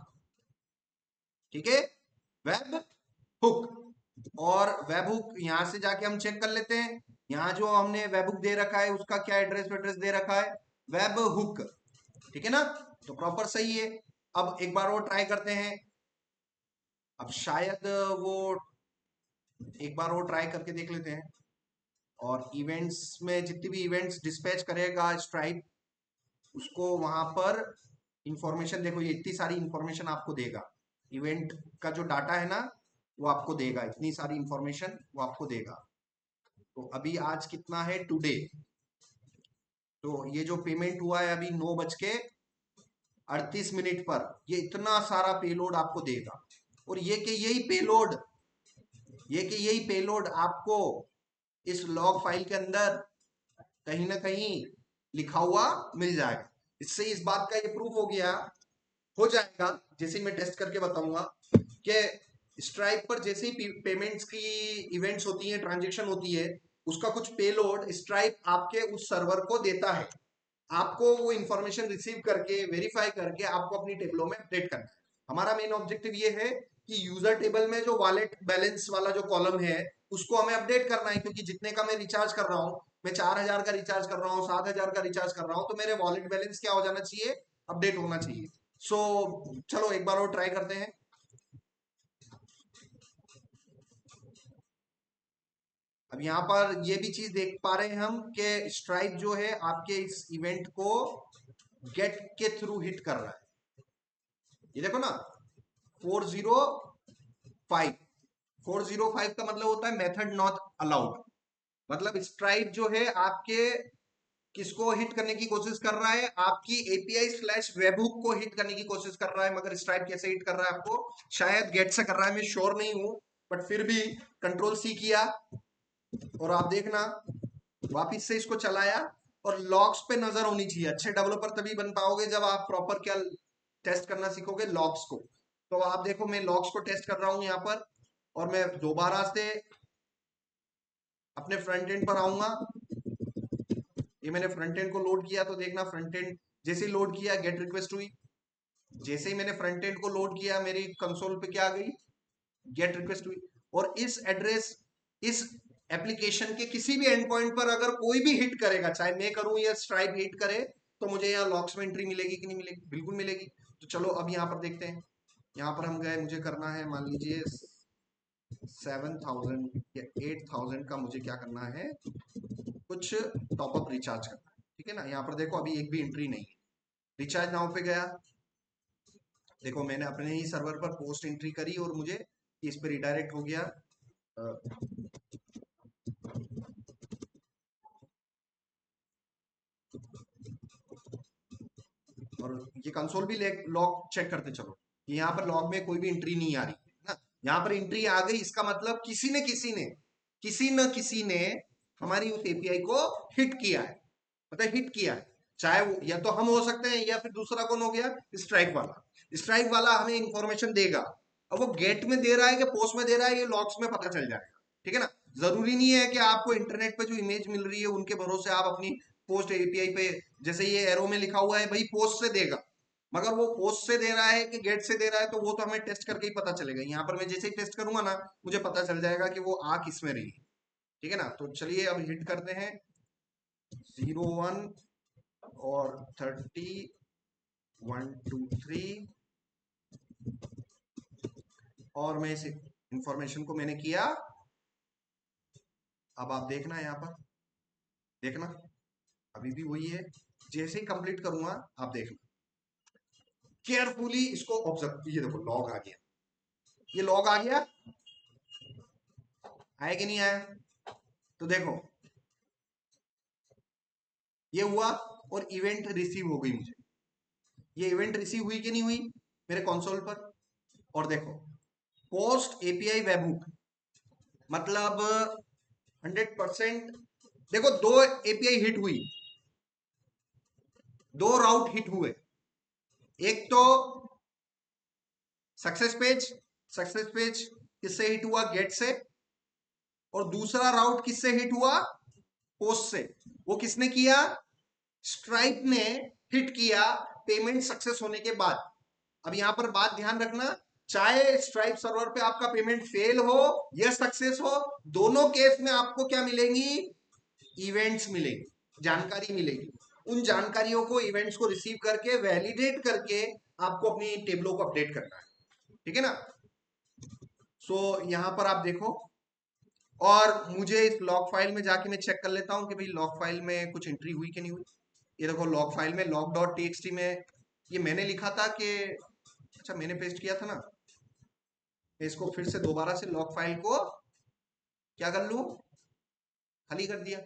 ठीक है, वेब हुक। और वेब हुक यहां से जाके हम चेक कर लेते हैं, यहाँ जो हमने वेब हुक दे रखा है उसका क्या एड्रेस दे रखा है, वेब हुक, ठीक है ना, तो प्रॉपर सही है। अब एक बार वो ट्राई करते हैं, अब शायद वो एक बार वो ट्राई करके देख लेते हैं। और इवेंट्स में जितनी भी इवेंट्स डिस्पैच करेगा स्ट्राइप, उसको वहां पर इंफॉर्मेशन, देखो ये इतनी सारी इंफॉर्मेशन आपको देगा, इवेंट का जो डाटा है ना वो आपको देगा, इतनी सारी इंफॉर्मेशन वो आपको देगा। तो अभी आज कितना है, टुडे, तो ये जो पेमेंट हुआ है अभी 9:38 पर, ये इतना सारा पेलोड आपको देगा। और ये पेलोड आपको इस लॉग फाइल के अंदर कहीं ना कहीं लिखा हुआ मिल जाएगा। इससे इस बात का ये प्रूफ हो जाएगा, जैसे ही मैं टेस्ट करके बताऊंगा कि स्ट्राइप पर जैसे ही पेमेंट्स की इवेंट्स होती है, ट्रांजेक्शन होती है, उसका कुछ पेलोड स्ट्राइप आपके उस सर्वर को देता है। आपको वो इंफॉर्मेशन रिसीव करके वेरीफाई करके आपको अपनी टेबलों में अपडेट करना है। हमारा मेन ऑब्जेक्टिव ये है कि यूजर टेबल में जो वॉलेट बैलेंस वाला जो कॉलम है उसको हमें अपडेट करना है, क्योंकि जितने का मैं रिचार्ज कर रहा हूँ, मैं 4,000 का रिचार्ज कर रहा हूँ, 7,000 का रिचार्ज कर रहा हूँ, तो मेरे वॉलेट बैलेंस क्या हो जाना चाहिए, अपडेट होना चाहिए। सो चलो एक बार और ट्राई करते हैं। अब यहाँ पर ये भी चीज देख पा रहे हैं हम कि स्ट्राइप जो है आपके इस इवेंट को गेट के थ्रू हिट कर रहा है। ये देखो ना, 405, 405 का मतलब होता है मेथड नॉट अलाउड। मतलब स्ट्राइप जो है आपके किसको हिट करने की कोशिश कर रहा है, आपकी API/webhook को हिट करने की कोशिश कर रहा है। मगर स्ट्राइप कैसे हिट कर रहा है, आपको शायद गेट से कर रहा है, मैं श्योर नहीं हूं, बट फिर भी कंट्रोल C किया और आप देखना वापिस से इसको चलाया। और लॉग्स पे नजर होनी चाहिए, अच्छे डेवलपर तभी बन पाओगे जब आप प्रॉपर क्या टेस्ट करना सीखोगे, लॉग्स को। तो आप देखो मैं लॉग्स को टेस्ट कर रहा हूं यहाँ पर, और मैं दोबारा से अपने फ्रंट एंड पर आऊंगा। ये मैंने फ्रंट एंड को लोड किया, तो देखना फ्रंट एंड जैसे ही लोड किया गेट रिक्वेस्ट हुई, जैसे ही मैंने फ्रंट एंड को लोड किया मेरी कंसोल पे क्या आ गई, गेट रिक्वेस्ट हुई। और इस एड्रेस, इस एप्लीकेशन के किसी भी एंड पॉइंट पर अगर कोई भी हिट करेगा, चाहे मैं करूं या स्ट्राइप हिट करे, तो मुझे यहाँ लॉक्स में एंट्री मिलेगी कि नहीं मिलेगी, बिल्कुल मिलेगी। तो चलो अब यहाँ पर देखते हैं। यहाँ पर हम गए, मुझे करना है मान लीजिए 7,000 या 8,000 का मुझे क्या करना है, कुछ टॉपअप रिचार्ज करना है, ठीक है ना। यहाँ पर देखो अभी एक भी एंट्री नहीं है। रिचार्ज नाउ पे गया, देखो मैंने अपने ही सर्वर पर पोस्ट एंट्री करी और मुझे इस पे रिडायरेक्ट हो गया। और ये कंसोल भी लॉग चेक करते चलो, यहाँ पर लॉग में कोई भी एंट्री नहीं आ रही है ना, यहाँ पर एंट्री आ गई, इसका मतलब किसी न किसी ने हमारी उस एपीआई को हिट किया है, मतलब हिट किया है। चाहे वो या तो हम हो सकते हैं या फिर दूसरा कौन हो गया, स्ट्राइक वाला। स्ट्राइक वाला हमें इंफॉर्मेशन देगा। अब वो गेट में दे रहा है कि पोस्ट में दे रहा है, ये लॉग्स में पता चल जाएगा। ठीक है ना। जरूरी नहीं है कि आपको इंटरनेट पे जो इमेज मिल रही है उनके भरोसे आप अपनी पोस्ट एपीआई पे, जैसे ये एरो में लिखा हुआ है भाई पोस्ट से देगा, मगर वो पोस्ट से दे रहा है कि गेट से दे रहा है तो वो तो हमें टेस्ट करके ही पता चलेगा। यहाँ पर मैं जैसे ही टेस्ट करूंगा ना, मुझे पता चल जाएगा कि वो आ किस में रही है। ठीक है ना। तो चलिए अब हिट करते हैं 01 और 30, 1 2 3, और मैं इस इंफॉर्मेशन को मैंने किया। अब आप देखना यहाँ पर, देखना अभी भी वही है। जैसे ही कंप्लीट करूंगा आप देखना केयरफुली इसको ऑब्जर्व। ये देखो लॉग आ गया, ये लॉग आ गया, आया कि नहीं आया। तो देखो ये हुआ और इवेंट रिसीव हो गई मुझे। ये इवेंट रिसीव हुई कि नहीं हुई मेरे कंसोल पर। और देखो पोस्ट एपीआई वेबहुक, मतलब 100%। देखो दो एपीआई हिट हुई, दो राउट हिट हुए। एक तो सक्सेस पेज किससे हिट हुआ, गेट से। और दूसरा राउट किससे हिट हुआ, पोस्ट से। वो किसने किया, स्ट्राइप ने हिट किया पेमेंट सक्सेस होने के बाद। अब यहां पर बात ध्यान रखना, चाहे स्ट्राइप सर्वर पे आपका पेमेंट फेल हो या सक्सेस हो, दोनों केस में आपको क्या मिलेंगी, इवेंट्स मिलेंगी, जानकारी मिलेगी। उन जानकारियों को, इवेंट्स को रिसीव करके वैलिडेट करके आपको अपनी टेबलों को अपडेट करना है। ठीक है ना। सो यहां पर आप देखो, और मुझे इस लॉग फाइल में जाके मैं चेक कर लेता हूं कि भाई लॉग फाइल में कुछ एंट्री हुई कि नहीं हुई। ये देखो लॉग फाइल में log डॉट टीएक्सटी में ये मैंने लिखा था कि, अच्छा मैंने पेस्ट किया था ना, मैं इसको फिर से दोबारा से लॉग फाइल को क्या कर लूं, खाली कर दिया।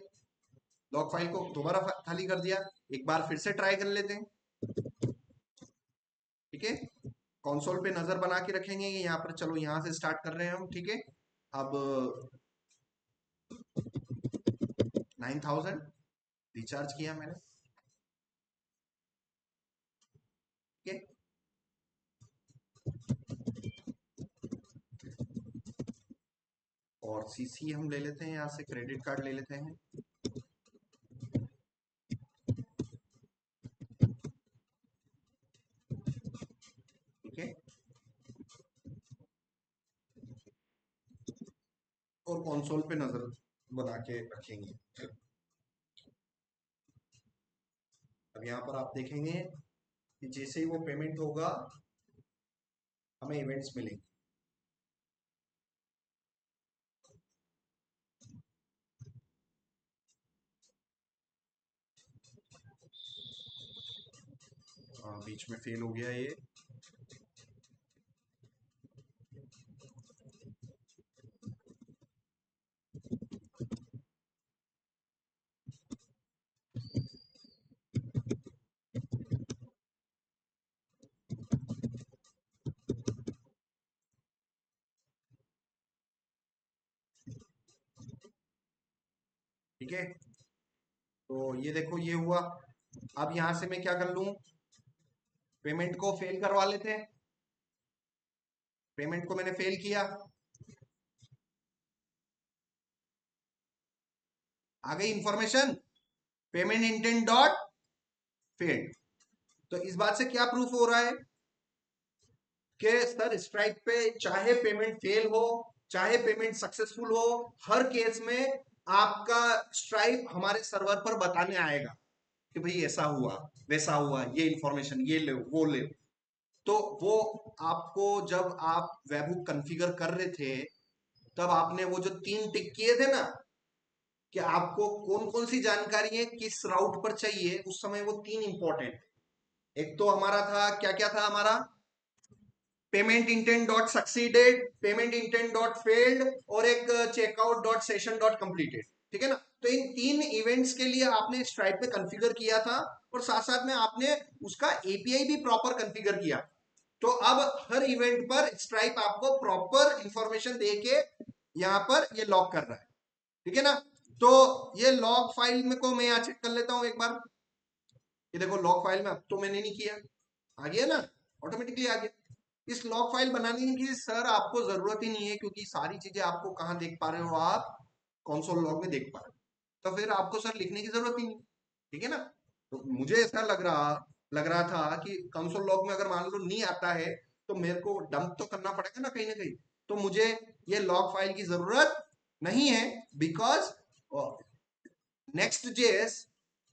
लॉग फाइल को दोबारा खाली कर दिया। एक बार फिर से ट्राई कर लेते हैं। ठीक है। कंसोल पे नजर बना के रखेंगे ये यहाँ पर। चलो यहाँ से स्टार्ट कर रहे हैं हम। ठीक है। अब 9000 रिचार्ज किया मैंने। ठीक है। और सीसी हम ले लेते हैं, यहाँ से क्रेडिट कार्ड ले लेते हैं। ठीक है। और कंसोल पे नजर बना के रखेंगे। अब यहाँ पर आप देखेंगे कि जैसे ही वो पेमेंट होगा हमें इवेंट्स मिलेंगे। बीच में फेल हो गया ये। ठीक है। तो ये देखो ये हुआ। अब यहां से मैं क्या कर लूं, पेमेंट को फेल करवा लेते हैं। पेमेंट को मैंने फेल किया, आ गई information payment intent dot failed. तो इस बात से क्या प्रूफ हो रहा है कि सर स्ट्राइक पे चाहे पेमेंट फेल हो चाहे पेमेंट सक्सेसफुल हो, हर केस में आपका स्ट्राइप हमारे सर्वर पर बताने आएगा कि भाई ऐसा हुआ वैसा हुआ, ये इंफॉर्मेशन ये ले वो ले। तो वो आपको जब आप वेबहुक कॉन्फ़िगर कर रहे थे तब आपने वो जो 3 टिक किए थे ना कि आपको कौन कौन सी जानकारी है किस राउट पर चाहिए, उस समय वो 3 इंपॉर्टेंट। एक तो हमारा था, क्या क्या था हमारा, payment intent dot succeeded, payment intent dot failed, और एक checkout dot session dot completed. ठीक है ना। तो इन 3 इवेंट्स के लिए आपने स्ट्राइप पे कॉन्फ़िगर किया था, और साथ साथ में आपने उसका एपीआई भी प्रॉपर कॉन्फ़िगर किया। तो अब हर इवेंट पर स्ट्राइप आपको प्रॉपर इंफॉर्मेशन दे के यहां पर ये लॉक कर रहा है, ठीक है ना। तो ये लॉग फाइल में को मैं यहाँ चेक कर लेता हूं एक बार। ये देखो लॉग फाइल में अब तो मैंने नहीं किया, आ गया ना, ऑटोमेटिकली आ गया। इस लॉग फाइल बनाने की सर आपको जरूरत ही नहीं है, क्योंकि सारी चीजें आपको कहाँ देख पा रहे हो, आप कंसोल लॉग में देख पा रहे हो, तो फिर आपको सर लिखने की जरूरत ही नहीं, ठीक है ना। तो मुझे ऐसा लग रहा था कि कंसोल लॉग में अगर मान लो नहीं आता है तो मेरे को डंप तो करना पड़ेगा ना कहीं, तो मुझे ये लॉग फाइल की जरूरत नहीं है, because Next.js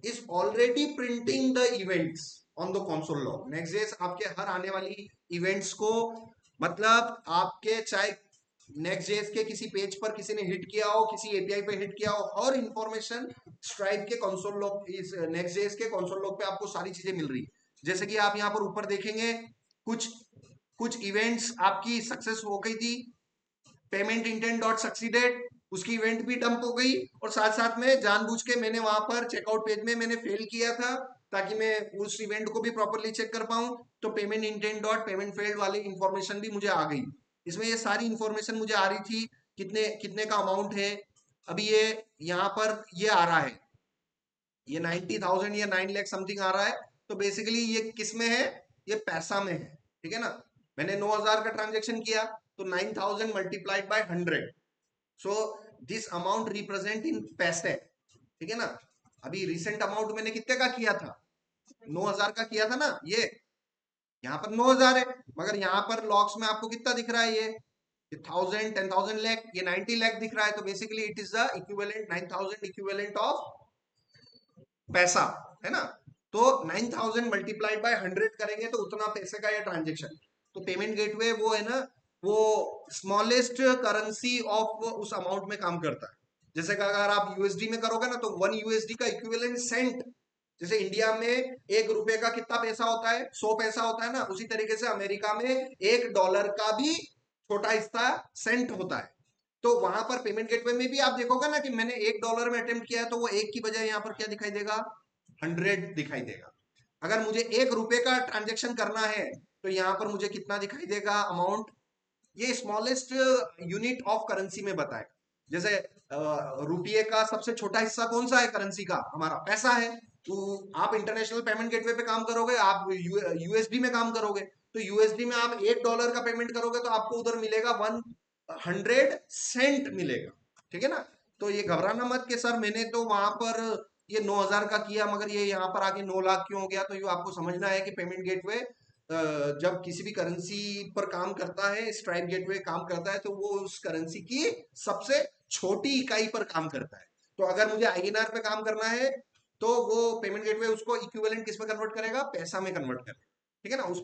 is already printing the events on the console log. Next.js आपके हर आने वाली इवेंट्स को, मतलब आपके चाहे Next.js के किसी पेज पर किसी ने हिट किया हो, किसी एपीआई पे हिट किया हो, हर इंफॉर्मेशन स्ट्राइप के कंसोल लॉग, इस Next.js के कंसोल लॉग पे आपको सारी चीजें मिल रही है। जैसे कि आप यहाँ पर ऊपर देखेंगे, कुछ कुछ इवेंट्स आपकी सक्सेस हो गई थी, पेमेंट इंटेंट डॉट सक्सीडेड, उसकी इवेंट भी डंप हो गई, और साथ साथ में जानबूझ के मैंने वहां पर चेकआउट पेज में मैंने फेल किया था ताकि मैं उस इवेंट को भी प्रॉपरली चेक कर पाऊं, तो payment intent dot payment failed वाली इंफॉर्मेशन भी मुझे आ गई। इसमें ये सारी इंफॉर्मेशन मुझे आ रही थी, कितने कितने का अमाउंट है। अभी ये यहाँ पर ये आ रहा है, ये 90,000 या 9 लाख समथिंग आ रहा है। तो बेसिकली ये किस में है, ये पैसा में है, ठीक है ना। मैंने 9,000 का ट्रांजेक्शन किया, तो 9,000 multiplied by 100, so this amount represent in पैसे, ठीक है ना। अभी रिसेंट अमाउंट मैंने कितने का किया था, 9,000 का किया था ना। ये यहाँ पर 9,000 है, मगर यहाँ पर लॉक्स में आपको कितना दिख रहा है, ये 1,000, 10,000 लाख, ये 90 लाख दिख रहा है। तो basically it is the equivalent 9,000 equivalent of पैसा, है ना। तो 9,000 मल्टीप्लाइड बाय 100 करेंगे तो उतना पैसे का ये ट्रांजेक्शन। तो पेमेंट गेटवे वो है ना, वो स्मॉलेस्ट करेंसी ऑफ उस अमाउंट में काम करता है। जैसे कि अगर आप यूएसडी में करोगे ना, तो 1 यूएसडी का इक्विवेलेंट सेंट, जैसे इंडिया में 1 रुपए का कितना पैसा होता है, 100 पैसा होता है ना, उसी तरीके से अमेरिका में $1 का भी छोटा हिस्सा सेंट होता है। तो वहां पर पेमेंट गेटवे में भी आप देखोगे ना कि मैंने $1 में अटेम्प्ट किया है, तो वो एक की बजाय यहाँ पर क्या दिखाई देगा, 100 दिखाई देगा। अगर मुझे 1 रुपए का ट्रांजेक्शन करना है तो यहाँ पर मुझे कितना दिखाई देगा अमाउंट, ये स्मॉलेस्ट यूनिट ऑफ करेंसी में बताएगा। जैसे रुपये का सबसे छोटा हिस्सा कौन सा है करेंसी का, हमारा पैसा है। तो आप इंटरनेशनल पेमेंट गेटवे पे काम करोगे, आप यूएसडी में काम करोगे, तो यूएसडी में आप $1 का पेमेंट करोगे तो आपको उधर मिलेगा 100 सेंट मिलेगा, ठीक है ना। तो ये घबराना मत कि सर मैंने तो वहां पर ये 9,000 का किया मगर ये यहाँ पर आके 9 लाख क्यों हो गया। तो ये आपको समझना है कि पेमेंट गेटवे जब किसी भी करेंसी पर काम करता है, स्ट्राइप गेटवे काम करता है, तो वो उस करेंसी की सबसे छोटी इकाई पर काम करता है। तो अगर मुझे आईएनआर पे काम करना है तो वो पेमेंट गेटवे उसको इक्विवेलेंट किस में कन्वर्ट करेगा, पैसा में कन्वर्ट करेगा, ठीक है ना। उस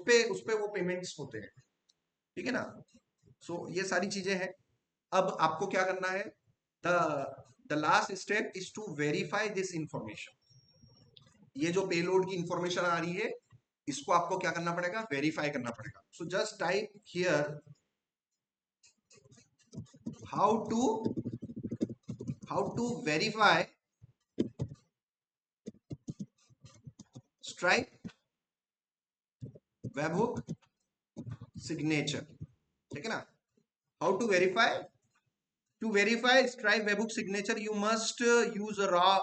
पे वो पेमेंट्स होते हैं, ठीक है ना। सो ये सारी चीजें हैं। अब आपको क्या करना है, the the last step is to verify this information. ये जो पेलोड की इंफॉर्मेशन आ रही है, इसको आपको क्या करना पड़ेगा, वेरीफाई करना पड़ेगा। So just type here how to verify Stripe webhook signature, ठीक है ना। How to verify Stripe webhook signature, you must use raw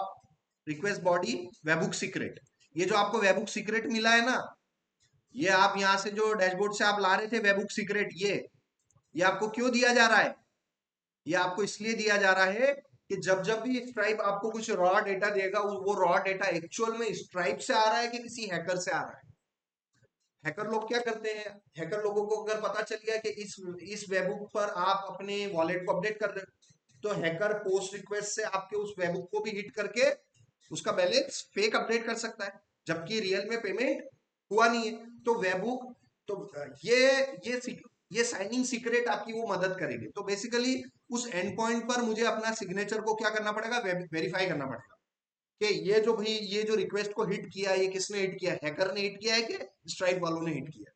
request body webhook secret. ये जो आपको वेबहुक सीक्रेट मिला है ना, ये आप यहां से जो डैशबोर्ड से आप ला रहे थे वेबहुक सीक्रेट, ये आपको क्यों दिया जा रहा है, ये आपको इसलिए दिया जा रहा है कि जब जब भी स्ट्राइप आपको कुछ रॉ डेटा देगा, वो रॉ डेटा एक्चुअल में स्ट्राइप से आ रहा है कि किसी हैकर से आ रहा है। हैकर लोग क्या करते हैं, हैकर लोगों को अगर पता चल गया कि इस वेबबुक पर आप अपने वॉलेट को अपडेट कर रहे हो, तो हैकर पोस्ट रिक्वेस्ट से आपके उस वेबबुक को भी हिट करके उसका बैलेंस फेक अपडेट कर सकता है, जबकि रियल में पेमेंट हुआ नहीं है। तो वेबबुक, तो ये साइनिंग सीक्रेट आपकी वो मदद करेगी। तो बेसिकली उस एंड पॉइंट पर मुझे अपना सिग्नेचर को क्या करना पड़ेगा, वेरीफाई करना पड़ेगा कि ये जो भाई ये जो रिक्वेस्ट को हिट किया, ये किसने हिट किया, हैकर ने हिट किया है कि स्ट्राइप वालों ने हिट किया।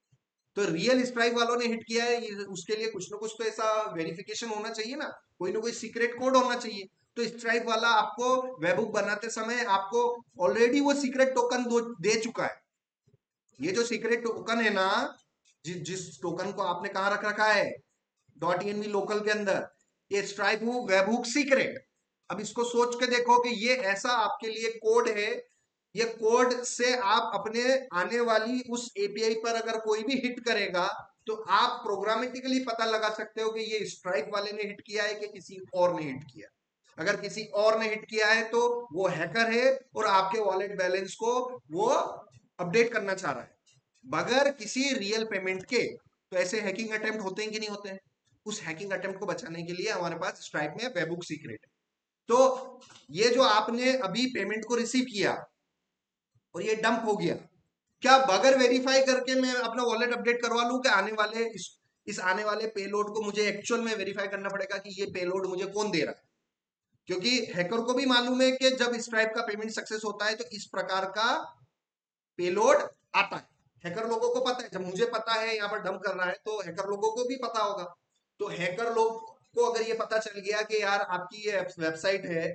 तो रियल स्ट्राइक वालों ने हिट किया है, उसके लिए कुछ ना कुछ तो ऐसा वेरिफिकेशन होना चाहिए ना कोई सीक्रेट कोड होना चाहिए। तो स्ट्राइप वाला आपको वेबबुक बनाते समय आपको ऑलरेडी वो सीक्रेट टोकन दे चुका है। ये जो सीक्रेट टोकन है ना, जिस टोकन को आपने कहाँ रख रखा है, .env लोकल के अंदर, ये stripe hook web hook secret. अब इसको सोच के देखो कि ये ऐसा आपके लिए कोड है, ये कोड से आप अपने आने वाली उस एपीआई पर अगर कोई भी हिट करेगा तो आप प्रोग्रामेटिकली पता लगा सकते हो कि ये स्ट्राइप वाले ने हिट किया है कि किसी और ने हिट किया। अगर किसी और ने हिट किया है तो वो हैकर है और आपके वॉलेट बैलेंस को वो अपडेट करना चाह रहा है, बगैर किसी रियल पेमेंट के। तो ऐसे हैकिंग अटेम्प्ट होते हैं कि नहीं होते हैं? उस हैकिंग अटेम्प्ट को बचाने के लिए हमारे पास स्ट्राइप में वेबहुक सीक्रेट है। तो ये जो आपने अभी पेमेंट को रिसीव किया और ये डंप हो गया, क्या बगैर वेरीफाई करके मैं अपना वॉलेट अपडेट करवा लूं कि आने वाले इस आने वाले पेलोड को मुझे एक्चुअल में वेरीफाई करना पड़ेगा कि ये पेलोड मुझे कौन दे रहा है? क्योंकि हैकर को भी मालूम है कि जब स्ट्राइप का पेमेंट सक्सेस होता है तो इस प्रकार का पेलोड आता है। हैकर लोगों को पता है, जब मुझे पता है यहाँ पर डंप कर रहा है तो हैकर लोगों को भी पता होगा। तो हैकर लोग को अगर ये पता चल गया कि यार आपकी ये वेबसाइट है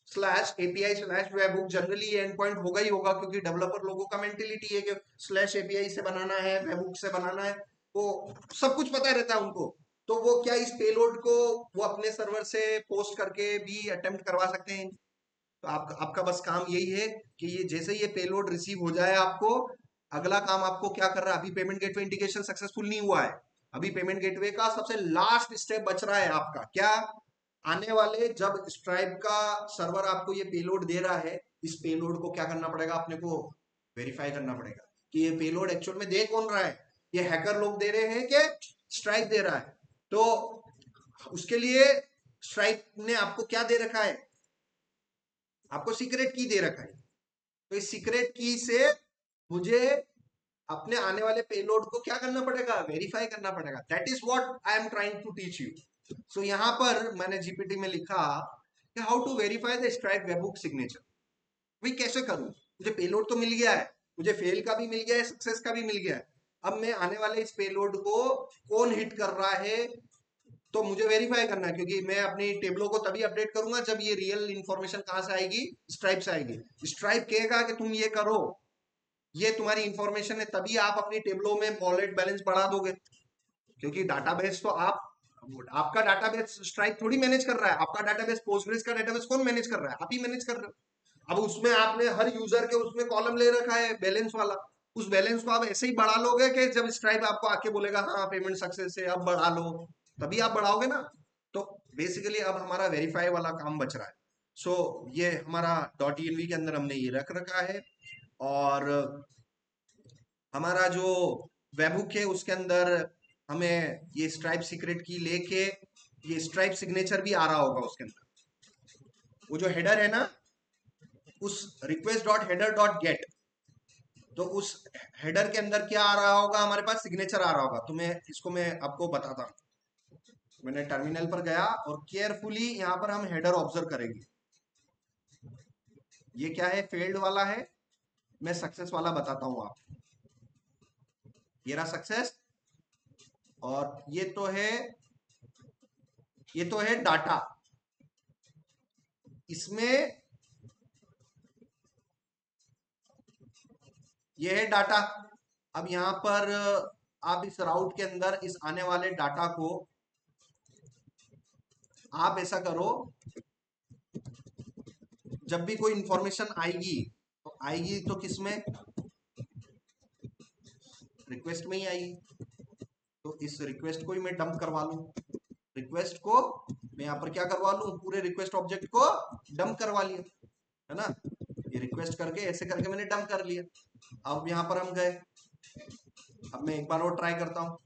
slash API slash webhook, generally ये एंड पॉइंट होगा ही होगा क्योंकि डेवलपर लोगों का मेंटेलिटी है कि स्लैश एपीआई से बनाना है, वेबहुक से बनाना है, वो सब कुछ पता रहता है उनको। तो वो क्या इस पेलोड को वो अपने सर्वर से पोस्ट करके भी अटेम्प्ट करवा सकते हैं। तो आपका बस काम यही है कि ये जैसे ये पेलोड रिसीव हो जाए आपको, अगला काम आपको क्या कर रहा है, अभी पेमेंट गेटवे इंटीग्रेशन सक्सेसफुल नहीं हुआ है, अभी पेमेंट गेटवे का सबसे लास्ट स्टेप बच रहा है आपका क्या, आने वाले जब स्ट्राइप का सर्वर आपको ये पेलोड दे रहा है, इस पेलोड को क्या करना पड़ेगा, अपने को वेरीफाई करना पड़ेगा कि ये पेलोड एक्चुअल में दे कौन रहा है, ये हैकर लोग दे रहे हैं कि स्ट्राइप दे रहा है। तो उसके लिए स्ट्राइप ने आपको क्या दे रखा है, आपको सीक्रेट की दे रखा है। तो इस सीक्रेट की से मुझे अपने आने वाले पेलोड को क्या करना पड़ेगा, वेरीफाई करना पड़ेगा। That is what I am trying to teach you. So यहां पर मैंने जीपीटी में लिखा कि how to verify the Stripe webhook signature. भाई कैसे करूं, मुझे पेलोड तो मिल गया है, मुझे फेल का भी मिल गया है, सक्सेस का भी मिल गया है, अब मैं आने वाले इस पेलोड को कौन हिट कर रहा है तो मुझे वेरीफाई करना है, क्योंकि मैं अपनी टेबलों को तभी अपडेट करूंगा जब ये रियल इंफॉर्मेशन कहां से आएगी, स्ट्राइप से आएगी। स्ट्राइप कहेगा कि तुम ये करो, ये तुम्हारी इंफॉर्मेशन है, तभी आप अपनी टेबलों में वॉलेट बैलेंस बढ़ा दोगे। क्योंकि डाटाबेस तो आपका डाटाबेस स्ट्राइप थोड़ी मैनेज कर रहा है, आपका डाटाबेस पोस्टग्रेस का डाटाबेस कौन मैनेज कर रहा है, आप ही मैनेज कर रहे हो। अब उसमें आपने हर यूजर के उसमें कॉलम ले रखा है बैलेंस वाला, उस बैलेंस को आप ऐसे ही बढ़ा लोगे कि जब स्ट्राइप आपको आके बोलेगा हाँ पेमेंट सक्सेस है अब बढ़ा लो, तभी आप बढ़ाओगे ना। तो बेसिकली अब हमारा वेरीफाई वाला काम बच रहा है। सो ये हमारा .env के अंदर हमने ये रख रखा है, और हमारा जो वेबहुक है उसके अंदर हमें ये स्ट्राइप सीक्रेट की लेके ये स्ट्राइप सिग्नेचर भी आ रहा होगा उसके अंदर। वो जो हेडर है ना, उस request dot header dot gate, तो उस हेडर के अंदर क्या आ रहा होगा, हमारे पास सिग्नेचर आ रहा होगा। तो मैं आपको बताता हूँ। मैंने टर्मिनल पर गया और केयरफुली यहाँ पर हम हेडर ऑब्जर्व करेंगे। ये क्या है, फेल्ड वाला है, मैं सक्सेस वाला बताता हूँ आपको। ये रहा सक्सेस, और ये तो है डाटा, इसमें ये है डाटा। अब यहां पर आप इस राउट के अंदर इस आने वाले डाटा को आप ऐसा करो, जब भी कोई इंफॉर्मेशन आएगी तो किसमें, रिक्वेस्ट में ही आएगी। तो इस रिक्वेस्ट को ही मैं डंप करवा लूं, रिक्वेस्ट को मैं यहाँ पर क्या करवा लूं, पूरे रिक्वेस्ट ऑब्जेक्ट को डंप करवा लिया, है ना। ये रिक्वेस्ट करके ऐसे करके मैंने डंप कर लिया। अब यहाँ पर हम गए, अब मैं एक बार और ट्राई करता हूँ।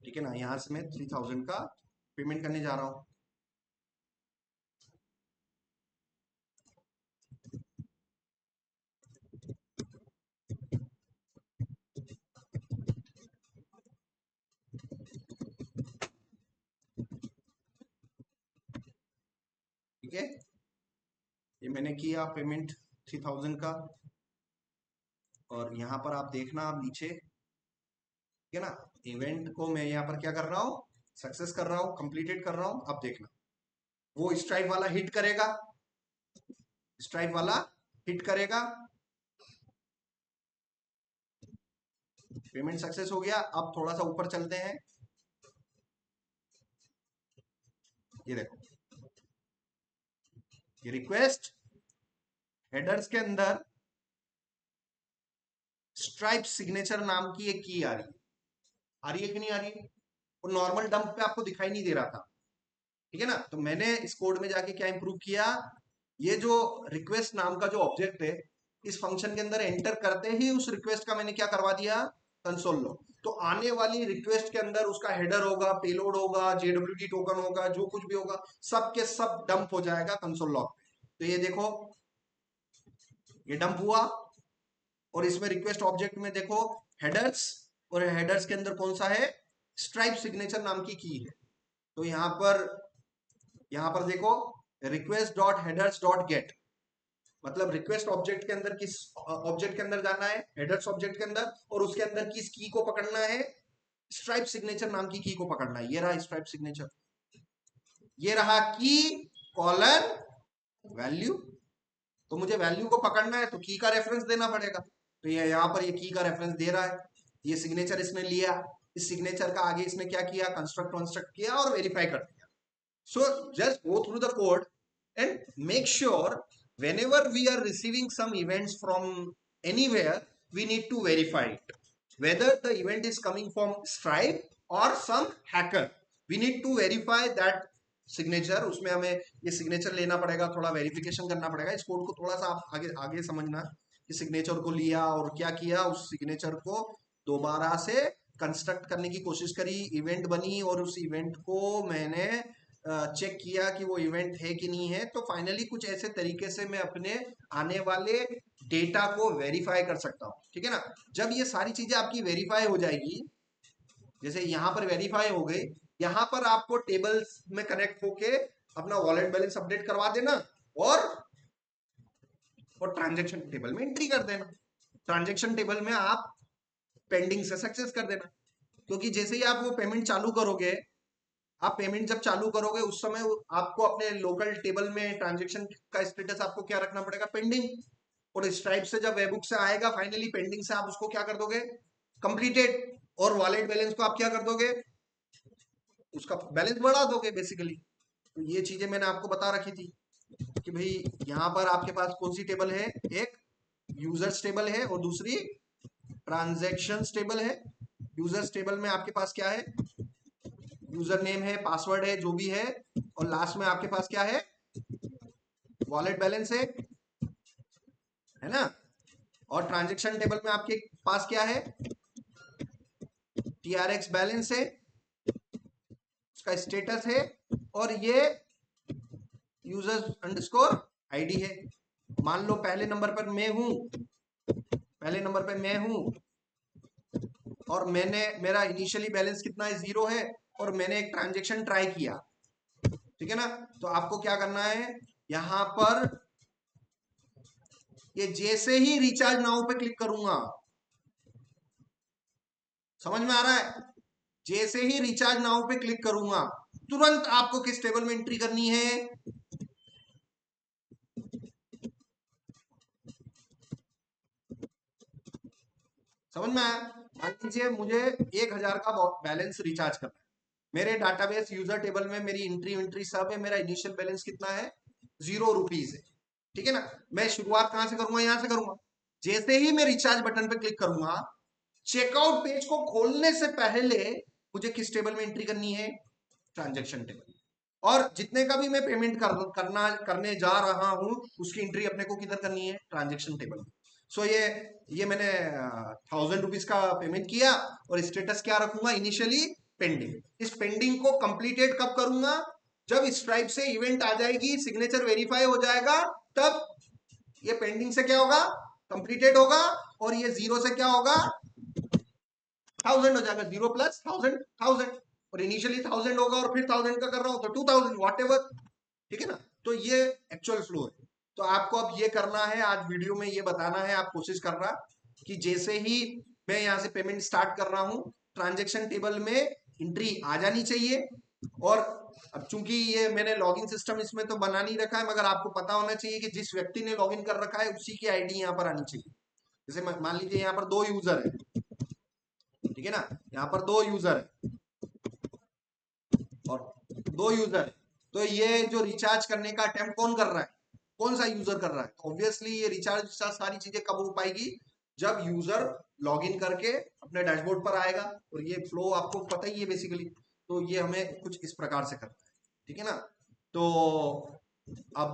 ठीक है ना, यहां से मैं 3000 का पेमेंट करने जा रहा हूँ। ठीक है, ये मैंने किया पेमेंट 3000 का, और यहाँ पर आप देखना, आप नीचे, ठीक है ना, इवेंट को मैं यहाँ पर क्या कर रहा हूँ, सक्सेस कर रहा हूँ, कंप्लीटेड कर रहा हूँ। अब देखना वो स्ट्राइप वाला हिट करेगा, स्ट्राइप वाला हिट करेगा, पेमेंट सक्सेस हो गया। अब थोड़ा सा ऊपर चलते हैं, ये देखो, ये रिक्वेस्ट हेडर्स के अंदर स्ट्राइप सिग्नेचर नाम की एक की आ रही है कि नहीं आ रही है? वो नॉर्मल डंप पे आपको दिखाई नहीं दे रहा था, ठीक है ना। तो मैंने इस कोड में जाके क्या इंप्रूव किया, ये जो रिक्वेस्ट नाम का जो ऑब्जेक्ट है, इस फंक्शन के अंदर एंटर करते ही उस रिक्वेस्ट का मैंने क्या करवा दिया, कंसोल लो। तो आने वाली रिक्वेस्ट के अंदर उसका हेडर होगा, पेलोड होगा, जेडब्ल्यूटी टोकन होगा, जो कुछ भी होगा, सब के सब डंप हो जाएगा कंसोल लॉग पे। तो ये देखो, ये डंप हुआ। और इसमें रिक्वेस्ट ऑब्जेक्ट में देखो हेडर्स, और हेडर्स के अंदर कौन सा है, स्ट्राइप सिग्नेचर नाम की है। तो यहां पर देखो, request dot headers dot gate, मतलब रिक्वेस्ट ऑब्जेक्ट के अंदर किस ऑब्जेक्ट के अंदर जाना है, हेडर्स ऑब्जेक्ट के अंदर, और उसके अंदर किस की को पकड़ना है, स्ट्राइप सिग्नेचर नाम की को पकड़ना है। ये रहा स्ट्राइप सिग्नेचर, ये रहा की कॉलन वैल्यू। तो मुझे वैल्यू को पकड़ना है तो की का रेफरेंस देना पड़ेगा। तो ये यहां पर ये की का रेफरेंस दे रहा है, ये सिग्नेचर इसने लिया, इस सिग्नेचर का आगे इसने क्या किया, कंस्ट्रक्ट किया और वेरीफाई कर दिया। So just go through the code and make sure whenever we are receiving some events from anywhere, we need to verify it. Whether the event is coming from Stripe or some hacker, we need to verify that signature. उसमें हमें ये signature लेना पड़ेगा, थोड़ा verification करना पड़ेगा। इस code को थोड़ा सा आप आगे आगे समझना कि सिग्नेचर को लिया और क्या किया, उस सिग्नेचर को दोबारा से कंस्ट्रक्ट करने की कोशिश करी, इवेंट बनी और उस इवेंट को मैंने चेक किया कि वो इवेंट है कि नहीं है। तो फाइनली कुछ ऐसे तरीके से मैं अपने आने वाले डेटा को वेरीफाई कर सकता हूँ, ठीक है ना। जब ये सारी चीजें आपकी वेरीफाई हो जाएगी, जैसे यहाँ पर वेरीफाई हो गई, यहाँ पर आपको टेबल्स में कनेक्ट होके अपना वॉलेट बैलेंस अपडेट करवा देना और ट्रांजेक्शन टेबल में एंट्री कर देना। ट्रांजेक्शन टेबल में आप पेंडिंग से सक्सेस कर देना, क्योंकि जैसे ही आप वो पेमेंट चालू करोगे, आप पेमेंट जब चालू करोगे उस समय आपको अपने लोकल टेबल में ट्रांजेक्शन का स्टेटस आपको क्या रखना पड़ेगा, पेंडिंग। और स्ट्राइप से जब वेबबुक से आएगा फाइनली पेंडिंग से आप उसको क्या कर दोगे, कंप्लीटेड। और वॉलेट बैलेंस को आप क्या कर दोगे, उसका बैलेंस बढ़ा दोगे बेसिकली। तो ये चीजें मैंने आपको बता रखी थी कि भाई यहाँ पर आपके पास कौन सी टेबल है, एक यूजर्स टेबल है और दूसरी ट्रांजेक्शन टेबल है। यूजर्स टेबल में आपके पास क्या है, यूजर नेम है, पासवर्ड है, जो भी है, और लास्ट में आपके पास क्या है, वॉलेट बैलेंस है ना। और ट्रांजेक्शन टेबल में आपके पास क्या है, TRX बैलेंस है, उसका स्टेटस है, और ये यूजर अंडरस्कोर आईडी है। मान लो पहले नंबर पर मैं हूं, और मेरा इनिशियली बैलेंस कितना है, 0 है, और मैंने एक ट्रांजेक्शन ट्राई किया, ठीक है ना। तो आपको क्या करना है, यहां पर ये जैसे ही रिचार्ज नाउ पे क्लिक करूंगा, समझ में आ रहा है, जैसे ही रिचार्ज नाउ पे क्लिक करूंगा तुरंत आपको किस टेबल में एंट्री करनी है, समझ में आया। मान लीजिए मुझे 1,000 का बैलेंस रिचार्ज करना है, मेरे डाटाबेस यूजर टेबल में मेरी एंट्री सब है, मेरा इनिशियल बैलेंस कितना है, 0 रुपीज है, ठीक है ना। मैं शुरुआत कहां से करूंगा, यहां से करूंगा। जैसे ही मैं रिचार्ज बटन पे क्लिक करूंगा, चेकआउट पेज को खोलने से पहले मुझे किस टेबल में एंट्री करनी है, ट्रांजेक्शन टेबल। और जितने का भी मैं पेमेंट करने जा रहा हूं उसकी एंट्री अपने को किधर करनी है, ट्रांजेक्शन टेबल में। सो ये मैंने 1,000 रुपीज का पेमेंट किया और स्टेटस क्या रखूंगा, इनिशियली पेंडिंग। इस पेंडिंग को कंप्लीटेड कब करूंगा, जब स्ट्राइप से इवेंट आ जाएगी, सिग्नेचर वेरीफाई हो जाएगा, तब ये पेंडिंग से क्या होगा, कंप्लीटेड होगा, और ये 0 से क्या होगा, 1,000 हो जाएगा। 0 प्लस 1,000 1,000, और इनिशियली 1,000 होगा और फिर 1,000 का कर रहा हूं तो 2,000 वॉट एवर, ठीक है ना। तो ये एक्चुअल फ्लो है। तो आपको अब ये करना है, आज वीडियो में ये बताना है, आप कोशिश करना कि जैसे ही मैं यहां से पेमेंट स्टार्ट कर रहा हूं, ट्रांजेक्शन टेबल में एंट्री आ जानी चाहिए। और अब चूंकि ये मैंने लॉगिन सिस्टम इसमें तो बना नहीं रखा है, मगर आपको पता होना चाहिए कि जिस व्यक्ति ने लॉगिन कर रखा है उसी की आईडी यहाँ पर आनी चाहिए। जैसे मान लीजिए यहाँ पर 2 यूजर है, ठीक है ना, यहाँ पर 2 यूजर है और 2 यूजर है, तो ये जो रिचार्ज करने का अटेम्प्ट कौन कर रहा है, कौन सा यूजर कर रहा है, तो ऑब्वियसली ये रिचार्ज सारी चीजें कब हो पाएगी, जब यूजर लॉगिन करके अपने डैशबोर्ड पर आएगा। और ये फ्लो आपको पता ही है बेसिकली, तो ये हमें कुछ इस प्रकार से करना है, ठीक है ना। तो अब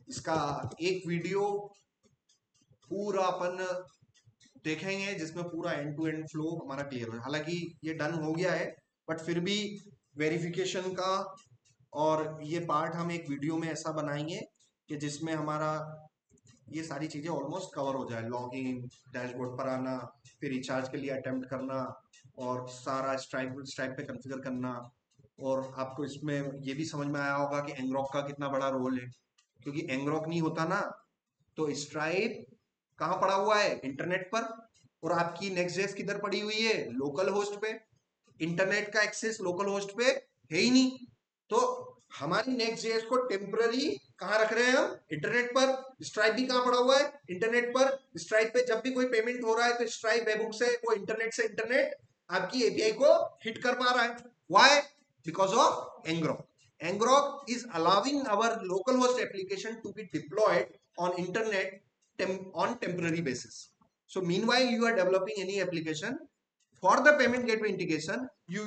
इसका एक वीडियो पूरा अपन देखेंगे जिसमें पूरा एंड टू एंड फ्लो हमारा क्लियर हो। हालांकि ये डन हो गया है, बट फिर भी वेरिफिकेशन का और ये पार्ट हम एक वीडियो में ऐसा बनाएंगे कि जिसमें हमारा ये सारी चीजें ऑलमोस्ट कवर हो जाए, लॉगिन, डैशबोर्ड पर आना, फिर रिचार्ज के लिए अटेम्प्ट करना और सारा स्ट्राइप स्ट्राइप पे कॉन्फ़िगर करना। और आपको इसमें ये भी समझ में आया होगा कि एंग्रॉक का कितना बड़ा रोल है, क्योंकि एंग्रॉक नहीं होता ना तो स्ट्राइप कहाँ पड़ा हुआ है, इंटरनेट पर, और आपकी नेक्स्ट जेस किधर पड़ी हुई है, लोकल होस्ट पे। इंटरनेट का एक्सेस लोकल होस्ट पे है ही नहीं, तो हमारी नेक्स्ट जेएस को टेम्पररी कहाँ रख रहे हैं हम, इंटरनेट पर। स्ट्राइप भी कहाँ पड़ा हुआ है, इंटरनेट पर। स्ट्राइप पे जब भी कोई पेमेंट हो रहा है तो स्ट्राइप वेबहुक से वो इंटरनेट से इंटरनेट आपकी एपीआई को हिट कर पा रहा है। Why? Because of ngrok. Ngrok is allowing our local host application to be deployed on internet on temporary basis. So meanwhile you are developing any application for the payment gateway integration, you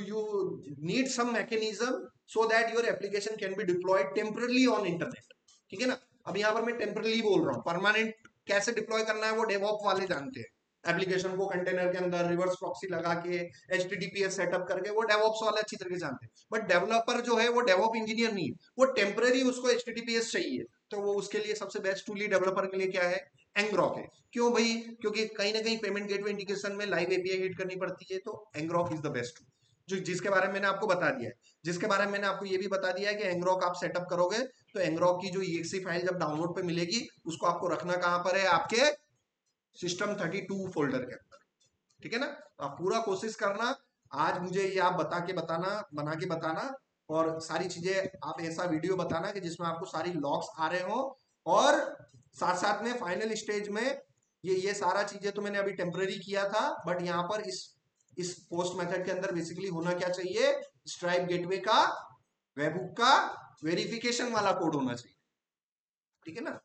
need some mechanism so that your application can be deployed temporarily on internet, ठीक है ना। अब यहाँ पर मैं temporarily बोल रहा हूँ, परमानेंट कैसे डिप्लॉय करना है वो डेवऑप्स वाले जानते हैं। एप्लीकेशन को कंटेनर के अंदर रिवर्स प्रॉक्सी लगा के एचटीटीपीएस सेटअप करके वो डेवऑप्स वाले अच्छी तरह से जानते हैं, बट डेवलपर जो है वो डेवऑप इंजीनियर नहीं है, वो टेम्पररी उसको एचटीटीपीएस चाहिए, तो वो उसके लिए सबसे बेस्ट टूल डेवलपर के लिए क्या है, एंग्रॉक है। क्यों भाई, क्योंकि कहीं ना कहीं पेमेंट गेटवे इंटीग्रेशन में लाइव एपीआई हिट करनी पड़ती है, तो एंग्रॉक इज द बेस्ट टूल, जो जिसके बारे में मैंने आपको बता दिया है। जिसके बारे में मैंने आपको ये भी बता दिया है कि एंग्रॉक आप सेटअप करोगे तो एंग्रॉक की जो EXE फाइल जब डाउनलोड पे मिलेगी उसको आपको रखना कहाँ पर है, आपके सिस्टम 32 फोल्डर के अंदर, ठीक है ना। तो आप पूरा कोशिश करना, आज मुझे ये आप बना के बताना, और सारी चीजें आप ऐसा वीडियो बताना कि जिसमें आपको सारी लॉग्स आ रहे हो, और साथ साथ में फाइनल स्टेज में ये सारा चीजें तो मैंने अभी टेम्पररी किया था, बट यहाँ पर इस पोस्ट मेथड के अंदर बेसिकली होना क्या चाहिए, स्ट्राइप गेटवे का वेबहुक का वेरिफिकेशन वाला कोड होना चाहिए, ठीक है ना।